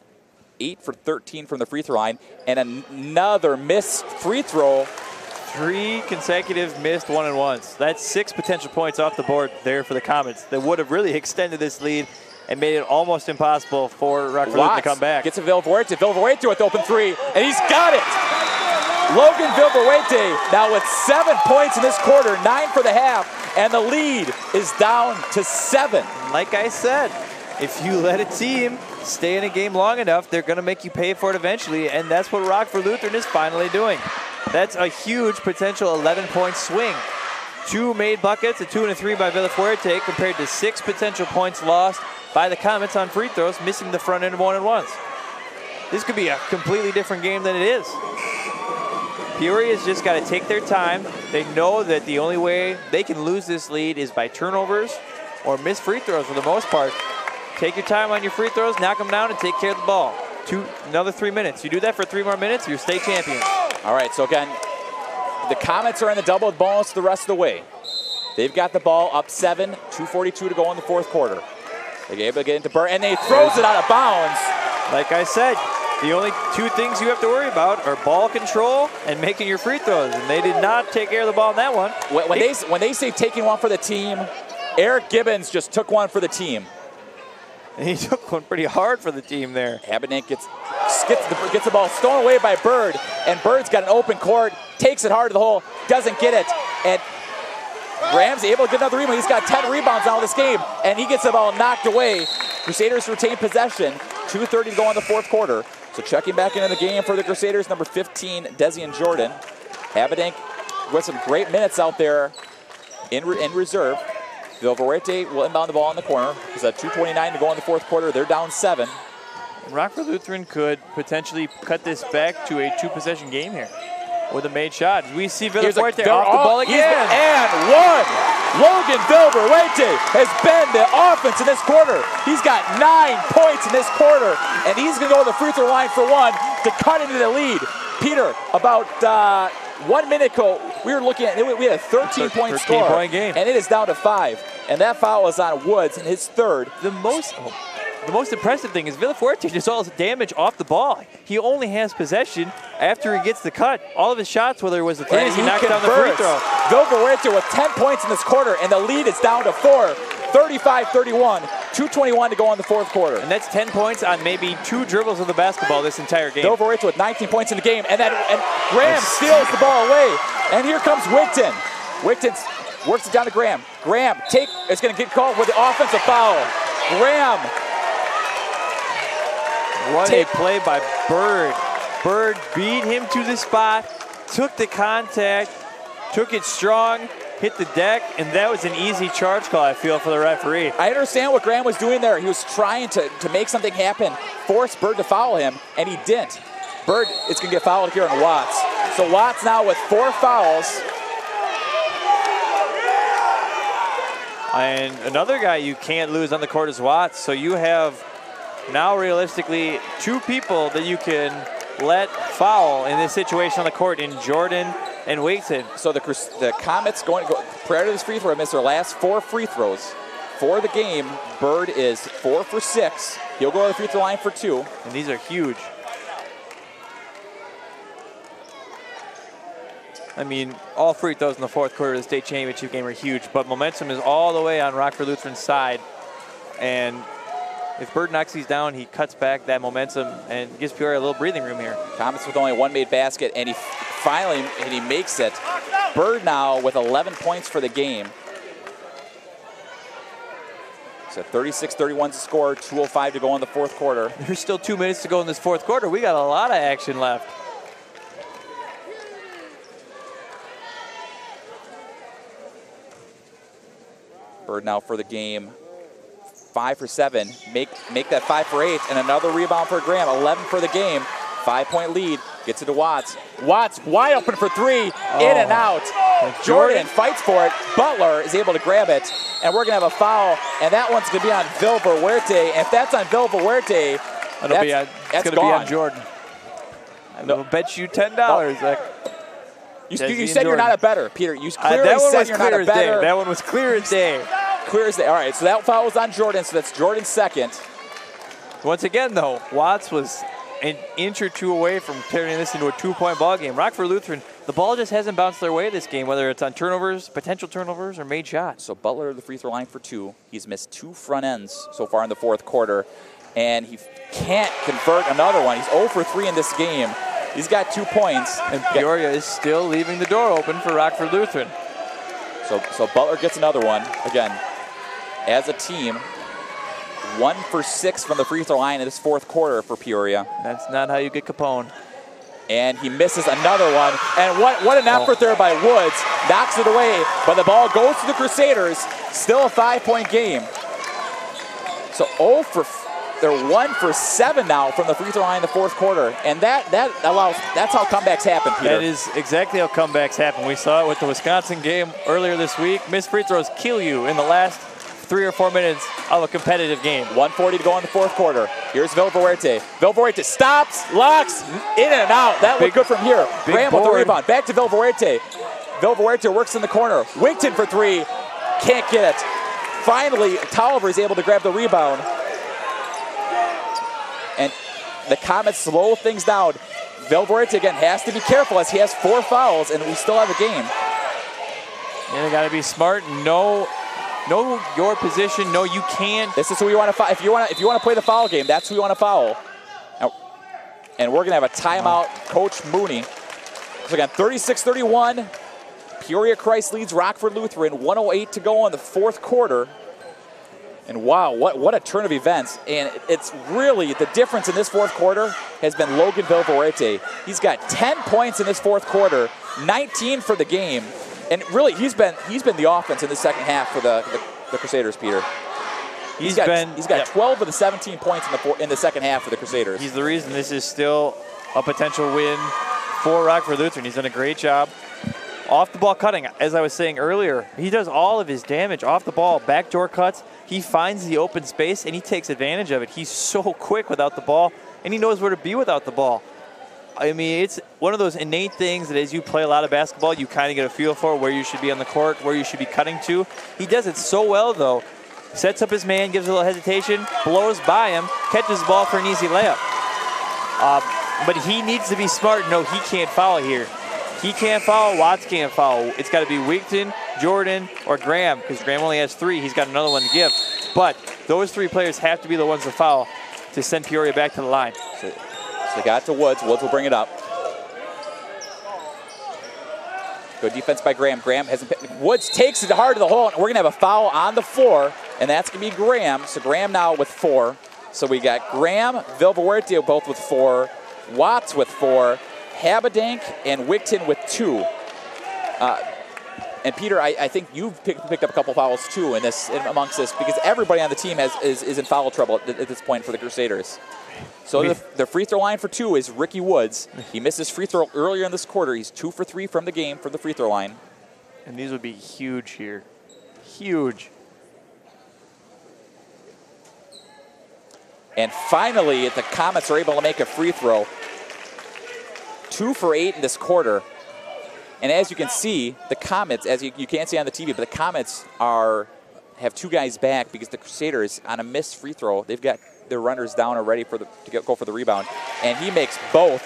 8 for 13 from the free throw line, and another missed free throw. 3 consecutive missed 1 and 1s. That's 6 potential points off the board there for the Comets that would have really extended this lead and made it almost impossible for Rockford Lutheran to come back. Gets a Phil Huerta. Phil Huerta with the open 3, and he's got it. Logan Phil Huerta now with 7 points in this quarter, 9 for the half, and the lead is down to 7. Like I said, if you let a team stay in a game long enough, they're going to make you pay for it eventually, and that's what Rockford Lutheran is finally doing. That's a huge potential 11-point swing. 2 made buckets, a 2 and a 3 by Phil Huerta, compared to 6 potential points lost by the Comets on free throws, missing the front end of 1 and 1s. This could be a completely different game than it is. Peoria's just got to take their time. They know that the only way they can lose this lead is by turnovers or missed free throws for the most part. Take your time on your free throws, knock them down, and take care of the ball. Another 3 minutes. You do that for 3 more minutes, you're state champions. All right, so again, the Comets are in the double bonus the rest of the way. They've got the ball up 7, 2:42 to go in the fourth quarter. They're able to get into Bird, and they throws it out of bounds. Like I said, the only two things you have to worry about are ball control and making your free throws, and they did not take care of the ball in that one. When they say taking one for the team, Eric Gibbons just took one for the team. And he took one pretty hard for the team there. Habedank gets the ball stolen away by Bird, and Bird's got an open court, takes it hard to the hole, doesn't get it, and Graham's able to get another rebound. He's got 10 rebounds now in this game, and he gets the ball knocked away. Crusaders retain possession. 2:30 to go in the fourth quarter. So checking back into the game for the Crusaders, number 15, Desi and Jordan. Habedank with some great minutes out there in reserve. Villaverde will inbound the ball in the corner. It's at 2:29 to go in the fourth quarter. They're down 7. Rockford Lutheran could potentially cut this back to a 2-possession game here with a made shot. We see Villaverde off the ball again. And one. Logan Villaverde has been the offense in this quarter. He's got 9 points in this quarter, and he's going to go to the free throw line for one to cut into the lead. Peter, about 1 minute ago, we had a 13-point score, 13-point game, and it is down to 5. And that foul is on Woods in his third. The most impressive thing is Villaverde does all his damage off the ball. He only has possession after he gets the cut. All of his shots, whether it was the threes, he knocked down the free throw. Villaverde with 10 points in this quarter, and the lead is down to 4. 35-31, 2:21 to go in the fourth quarter. And that's 10 points on maybe 2 dribbles of the basketball this entire game. Villaverde with 19 points in the game, and Graham steals the ball away. And here comes Wigton. Wigton works it down to Graham. Graham is going to get called with the offensive foul. Graham. What a play by Bird. Bird beat him to the spot, took the contact, took it strong, hit the deck, and that was an easy charge call, I feel, for the referee. I understand what Graham was doing there. He was trying to make something happen, force Bird to foul him, and he didn't. Bird is going to get fouled here on Watts. So Watts now with 4 fouls. And another guy you can't lose on the court is Watts. So you have now realistically 2 people that you can let foul in this situation on the court in Jordan and Wigton. So the Comets prior to this free throw, missed their last 4 free throws for the game. Bird is 4 for 6. He'll go to the free throw line for 2. And these are huge. I mean, all free throws in the fourth quarter of the state championship game are huge, but momentum is all the way on Rockford Lutheran's side. And if Bird knocks these down, he cuts back that momentum and gives Peoria a little breathing room here. Comets with only 1 made basket, and he makes it. Bird now with 11 points for the game. So 36-31 to score, 2:05 to go in the fourth quarter. There's still 2 minutes to go in this fourth quarter. We got a lot of action left. Bird now for the game, 5 for 7. Make that 5 for 8, and another rebound for Graham. 11 for the game. 5-point lead. Gets it to Watts. Watts wide open for 3. In and out. Jordan fights for it. Butler is able to grab it, and we're gonna have a foul. And that one's gonna be on Villaverde. And if that's on Villaverde, it's gonna be on Jordan. I'll bet you $10. You said you're not a better, Peter. You clearly said you're not a better. That one was clear as day. Clear as day. All right, so that foul was on Jordan, so that's Jordan's second. Once again, though, Watts was an inch or 2 away from turning this into a 2-point ball game. Rockford Lutheran, the ball just hasn't bounced their way this game, whether it's on turnovers, potential turnovers, or made shots. So Butler, the free throw line for 2. He's missed 2 front ends so far in the fourth quarter, and he can't convert another one. He's 0 for 3 in this game. He's got 2 points. And Peoria is still leaving the door open for Rockford Lutheran. So Butler gets another one. Again, as a team, 1 for 6 from the free throw line in this fourth quarter for Peoria. That's not how you get Capone. And he misses another one. And what an effort there by Woods. Knocks it away, but the ball goes to the Crusaders. Still a 5-point game. So they're 1 for 7 now from the free throw line in the fourth quarter. And that's how comebacks happen, Peter. That is exactly how comebacks happen. We saw it with the Wisconsin game earlier this week. Missed free throws kill you in the last 3 or 4 minutes of a competitive game. 1:40 to go in the fourth quarter. Here's Villaverde. Villaverde stops, locks, in and out. That looked good from here. Graham with the rebound. Back to Villaverde. Vilvaruerte works in the corner. Wigton for three. Can't get it. Finally, Tolliver is able to grab the rebound. And the Comets slow things down. Vilvaruerte again has to be careful as he has 4 fouls and we still have a game. Yeah, they got to be smart. Know your position. No, you can't. This is who you want to foul. If you want to play the foul game, that's who you want to foul. And we're going to have a timeout. Coach Mooney. So again, 36-31. Peoria Christ leads Rockford Lutheran. 1:08 to go in the 4th quarter. And wow, what a turn of events. And it's really the difference in this 4th quarter has been Logan Vilvaruerte. He's got 10 points in this 4th quarter, 19 for the game. And really, he's been the offense in the second half for the Crusaders, Peter. He's got 12 of the 17 points in the second half for the Crusaders. He's the reason this is still a potential win for Rockford Lutheran. He's done a great job. Off the ball cutting, as I was saying earlier, he does all of his damage off the ball. Backdoor cuts, he finds the open space and he takes advantage of it. He's so quick without the ball and he knows where to be without the ball. I mean, it's one of those innate things that as you play a lot of basketball, you kind of get a feel for where you should be on the court, where you should be cutting to. He does it so well, though. Sets up his man, gives a little hesitation, blows by him, catches the ball for an easy layup. But he needs to be smart. No, he can't foul here. He can't foul, Watts can't foul. It's got to be Wigton, Jordan, or Graham, because Graham only has 3. He's got another one to give. But those 3 players have to be the ones to foul to send Peoria back to the line. So they got to Woods. Woods will bring it up. Good defense by Graham. Graham hasn't. Woods takes it hard to the hole, and we're going to have a foul on the floor, and that's going to be Graham. So Graham now with 4. So we got Graham, Vilvaruerte both with 4, Watts with 4, Habedank and Wigton with 2. And Peter, I think you've picked up a couple fouls too amongst this because everybody on the team is in foul trouble at this point for the Crusaders. So the free throw line for 2 is Ricky Woods. He missed his free throw earlier in this quarter. He's 2 for 3 from the game for the free throw line. And these would be huge here. Huge. And finally, the Comets are able to make a free throw. 2 for 8 in this quarter. And as you can see, the Comets, as you can't see on the TV, but the Comets have 2 guys back because the Crusaders, on a missed free throw, they've got their runners down and ready to go for the rebound. And he makes both.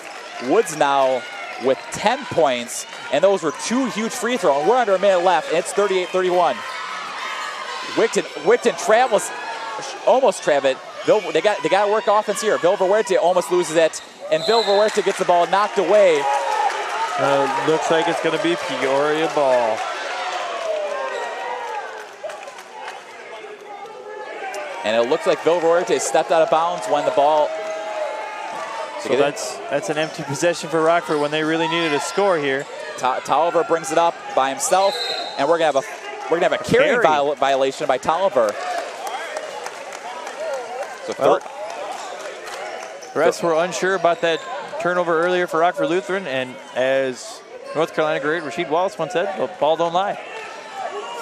Woods now with 10 points, and those were 2 huge free throws. And we're under a minute left, and it's 38-31. Wigton travels, almost travel. They got to work offense here. Vilvaruerte almost loses it, and Vilvaruerte gets the ball knocked away. Looks like it's going to be Peoria ball. And it looks like Vilvaruerte stepped out of bounds when the ball. So that's an empty possession for Rockford when they really needed a score here. Tolliver brings it up by himself, and we're gonna have a carry violation by Tolliver. So the refs were unsure about that turnover earlier for Rockford Lutheran, and as North Carolina great Rasheed Wallace once said, the ball don't lie.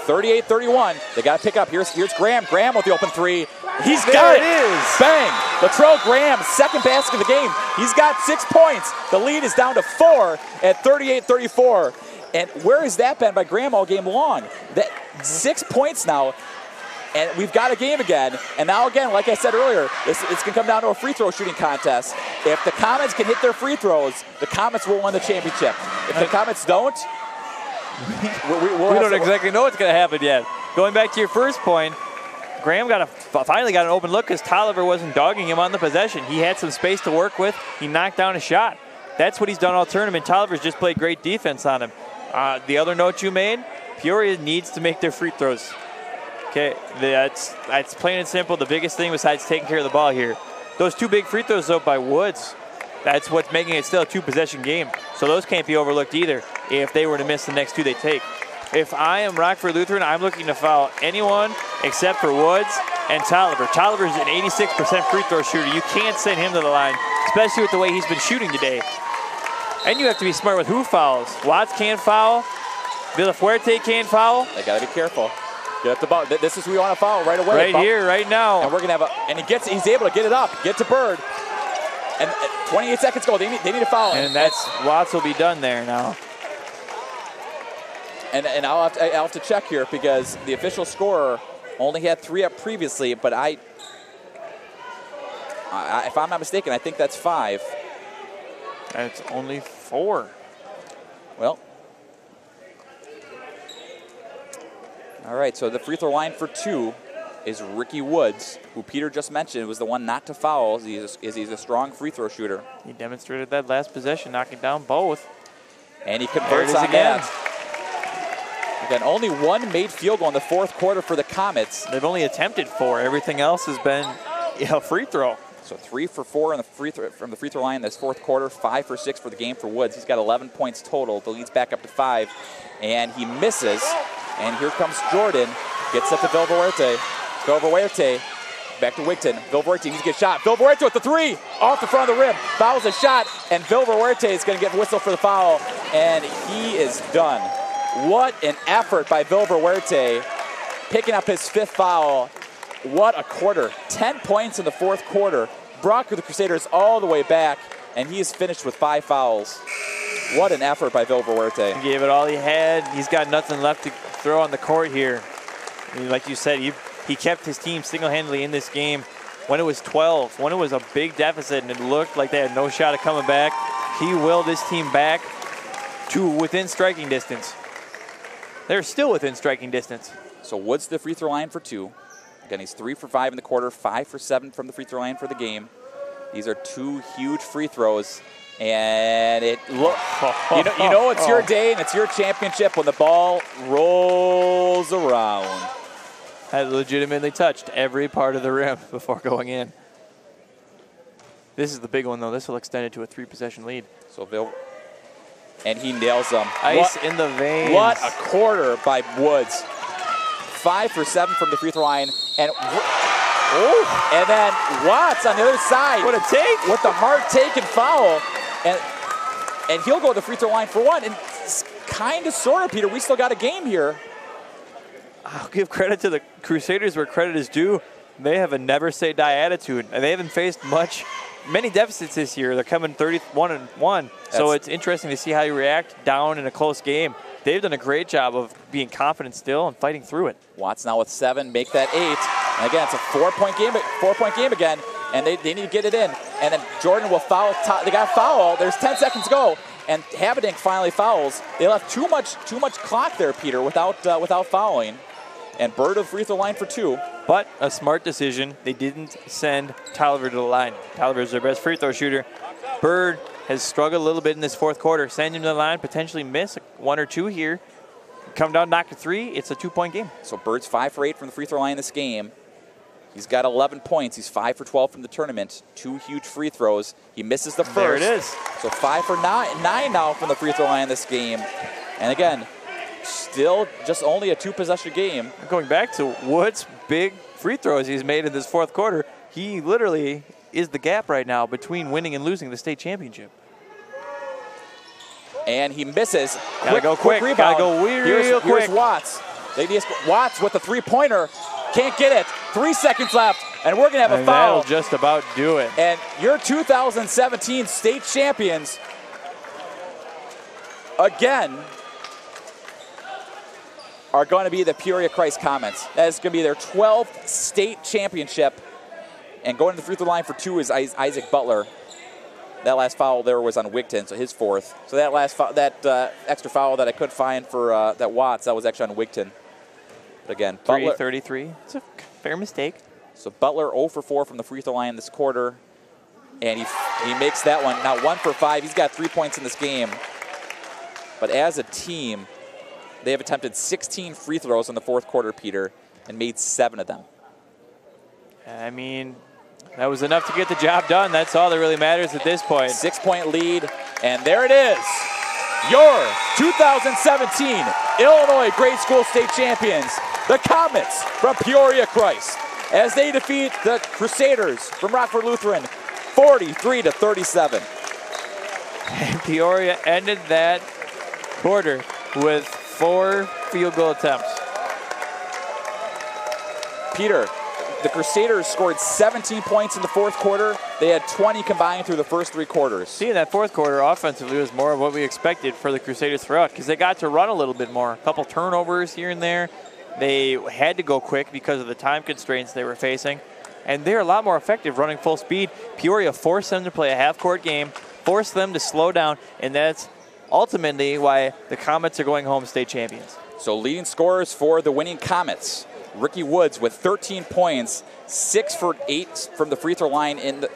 38-31. They got to pick up. Here's Graham. Graham with the open 3. He's got it. There it is. Bang. Latrell Graham, second basket of the game. He's got 6 points. The lead is down to 4 at 38-34. And where has that been by Graham all game long? That 6 points now. And we've got a game again. And now again, like I said earlier, it's going to come down to a free throw shooting contest. If the Comets can hit their free throws, the Comets will win the championship. If the Comets don't, we don't exactly know what's going to happen yet. Going back to your first point, Graham finally got an open look because Tolliver wasn't dogging him on the possession. He had some space to work with. He knocked down a shot. That's what he's done all tournament. Tolliver's just played great defense on him. The other note you made, Peoria needs to make their free throws. Okay, that's plain and simple. The biggest thing besides taking care of the ball here. Those 2 big free throws though by Woods, that's what's making it still a 2-possession game. So those can't be overlooked either if they were to miss the next 2 they take. If I am Rockford Lutheran, I'm looking to foul anyone except for Woods and Tolliver. Tolliver's an 86% free throw shooter. You can't send him to the line, especially with the way he's been shooting today. And you have to be smart with who fouls. Watts can't foul. Villafuerte can't foul. They got to be careful. Get up the ball. This is who we want to foul right away. Right here, right now. And we're going to have he's able to get it up, get to Bird. And 28 seconds go. They need to foul. And that's Watts will be done there now. And I'll have to check here because the official scorer only had 3 up previously, but if I'm not mistaken, I think that's 5. It's only 4. Well, all right, so the free throw line for 2 is Ricky Woods, who Peter just mentioned was the one not to foul. He's a strong free throw shooter. He demonstrated that last possession, knocking down both. And he converts on again. that. Again, only 1 made field goal in the 4th quarter for the Comets. They've only attempted 4. Everything else has been free throw. So 3 for 4 in the from the free throw line in this 4th quarter, 5 for 6 for the game for Woods. He's got 11 points total. The lead's back up to 5, and he misses. And here comes Jordan. Gets up to Vilvahuerte. Vilvahuerte back to Wigton. Vilvahuerte needs to get shot. Vilvahuerte with the 3 off the front of the rim. Fouls a shot, and Vilvahuerte is going to get whistled for the foul, and he is done. What an effort by Vilvahuerte, picking up his 5th foul. What a quarter. 10 points in the 4th quarter. Brought the Crusaders all the way back, and he is finished with 5 fouls. What an effort by Vilvahuerte. He gave it all he had. He's got nothing left to throw on the court here. I mean, like you said, he kept his team single-handedly in this game when it was 12, when it was a big deficit and it looked like they had no shot at coming back. He willed his team back to within striking distance. They're still within striking distance. So Woods the free throw line for 2. Again, he's 3 for 5 in the quarter, 5 for 7 from the free throw line for the game. These are 2 huge free throws. And you know it's your day and it's your championship when the ball rolls around. Had legitimately touched every part of the rim before going in. This is the big one, though. This will extend it to a 3-possession lead. So and he nails them. Ice in the veins. What a quarter by Woods. 5 for 7 from the free throw line. And then Watts on the other side. What a take. With the hard take and foul. And he'll go to the free throw line for 1. And kind of, sort of, Peter, we still got a game here. I'll give credit to the Crusaders where credit is due. They have a never-say-die attitude, and they haven't faced many deficits this year. They're coming 31-1, so it's interesting to see how you react down in a close game. They've done a great job of being confident still and fighting through it. Watts now with 7, make that 8. And again, it's a 4-point game again, and they need to get it in. And then Jordan will foul. They got a foul. There's 10 seconds to go, and Haberdink finally fouls. They left too much clock there, Peter, without fouling. And Bird to the free throw line for 2. But a smart decision. They didn't send Tolliver to the line. Tolliver is their best free throw shooter. Bird has struggled a little bit in this 4th quarter. Send him to the line, potentially miss 1 or 2 here. Come down, knock a 3. It's a 2-point game. So Bird's 5 for 8 from the free throw line this game. He's got 11 points. He's 5 for 12 from the tournament. 2 huge free throws. He misses the first. There it is. So 5 for 9 now from the free throw line this game. And again, still just only a 2-possession game. Going back to Woods' big free throws he's made in this 4th quarter, he literally is the gap right now between winning and losing the state championship. And he misses. Gotta go quick. Rebound. Gotta go real quick. Here's Watts. Watts with the 3-pointer. Can't get it. 3 seconds left, and we're going to have a foul. That'll just about do it. And your 2017 state champions, again, are going to be the Peoria Christ Comets. That is going to be their 12th state championship. And going to the free throw line for 2 is Isaac Butler. That last foul there was on Wigton, so his 4th. So that extra foul that I could find for that Watts, that was actually on Wigton. But again, Butler, 3-33. It's a fair mistake. So Butler 0 for 4 from the free throw line this quarter. And he makes that one. Now 1 for 5. He's got 3 points in this game. But as a team, they have attempted 16 free throws in the 4th quarter, Peter, and made 7 of them. I mean, that was enough to get the job done. That's all that really matters at this point. 6-point lead, and there it is. Your 2017 Illinois Grade School State Champions, the Comets from Peoria Christ, as they defeat the Crusaders from Rockford Lutheran 43-37. And Peoria ended that quarter with 4 field goal attempts. Peter, The Crusaders scored 17 points in the fourth quarter. They had 20 combined through the first 3 quarters. See, in that fourth quarter, offensively, was more of what we expected for the Crusaders throughout because they got to run a little bit more. A couple turnovers here and there. They had to go quick because of the time constraints they were facing. And they're a lot more effective running full speed. Peoria forced them to play a half-court game, forced them to slow down, and that's ultimately why the Comets are going home state champions. So leading scorers for the winning Comets. Ricky Woods with 13 points, 6 for 8 from the free throw line 5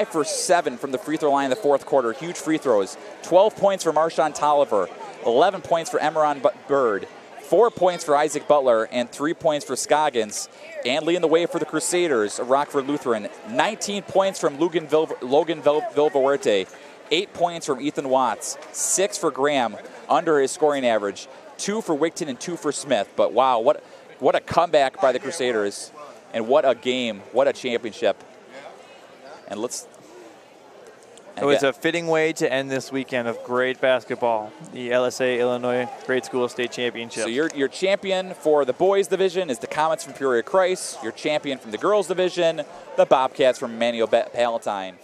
for 7 from the free throw line in the fourth quarter. Huge free throws. 12 points for Marshawn Tolliver, 11 points for Emeron Bird, 4 points for Isaac Butler, and 3 points for Scoggins. And leading the way for the Crusaders, Rockford Lutheran, 19 points from Logan Villaverde, 8 points from Ethan Watts, 6 for Graham, under his scoring average, 2 for Wigton and 2 for Smith. But wow, what a comeback by the Crusaders, and what a game, what a championship. And it was a fitting way to end this weekend of great basketball. The LSA Illinois Grade School State Championship. So your champion for the boys division is the Comets from Peoria Christ. Your champion from the girls division, the Bobcats from Emmanuel Palatine.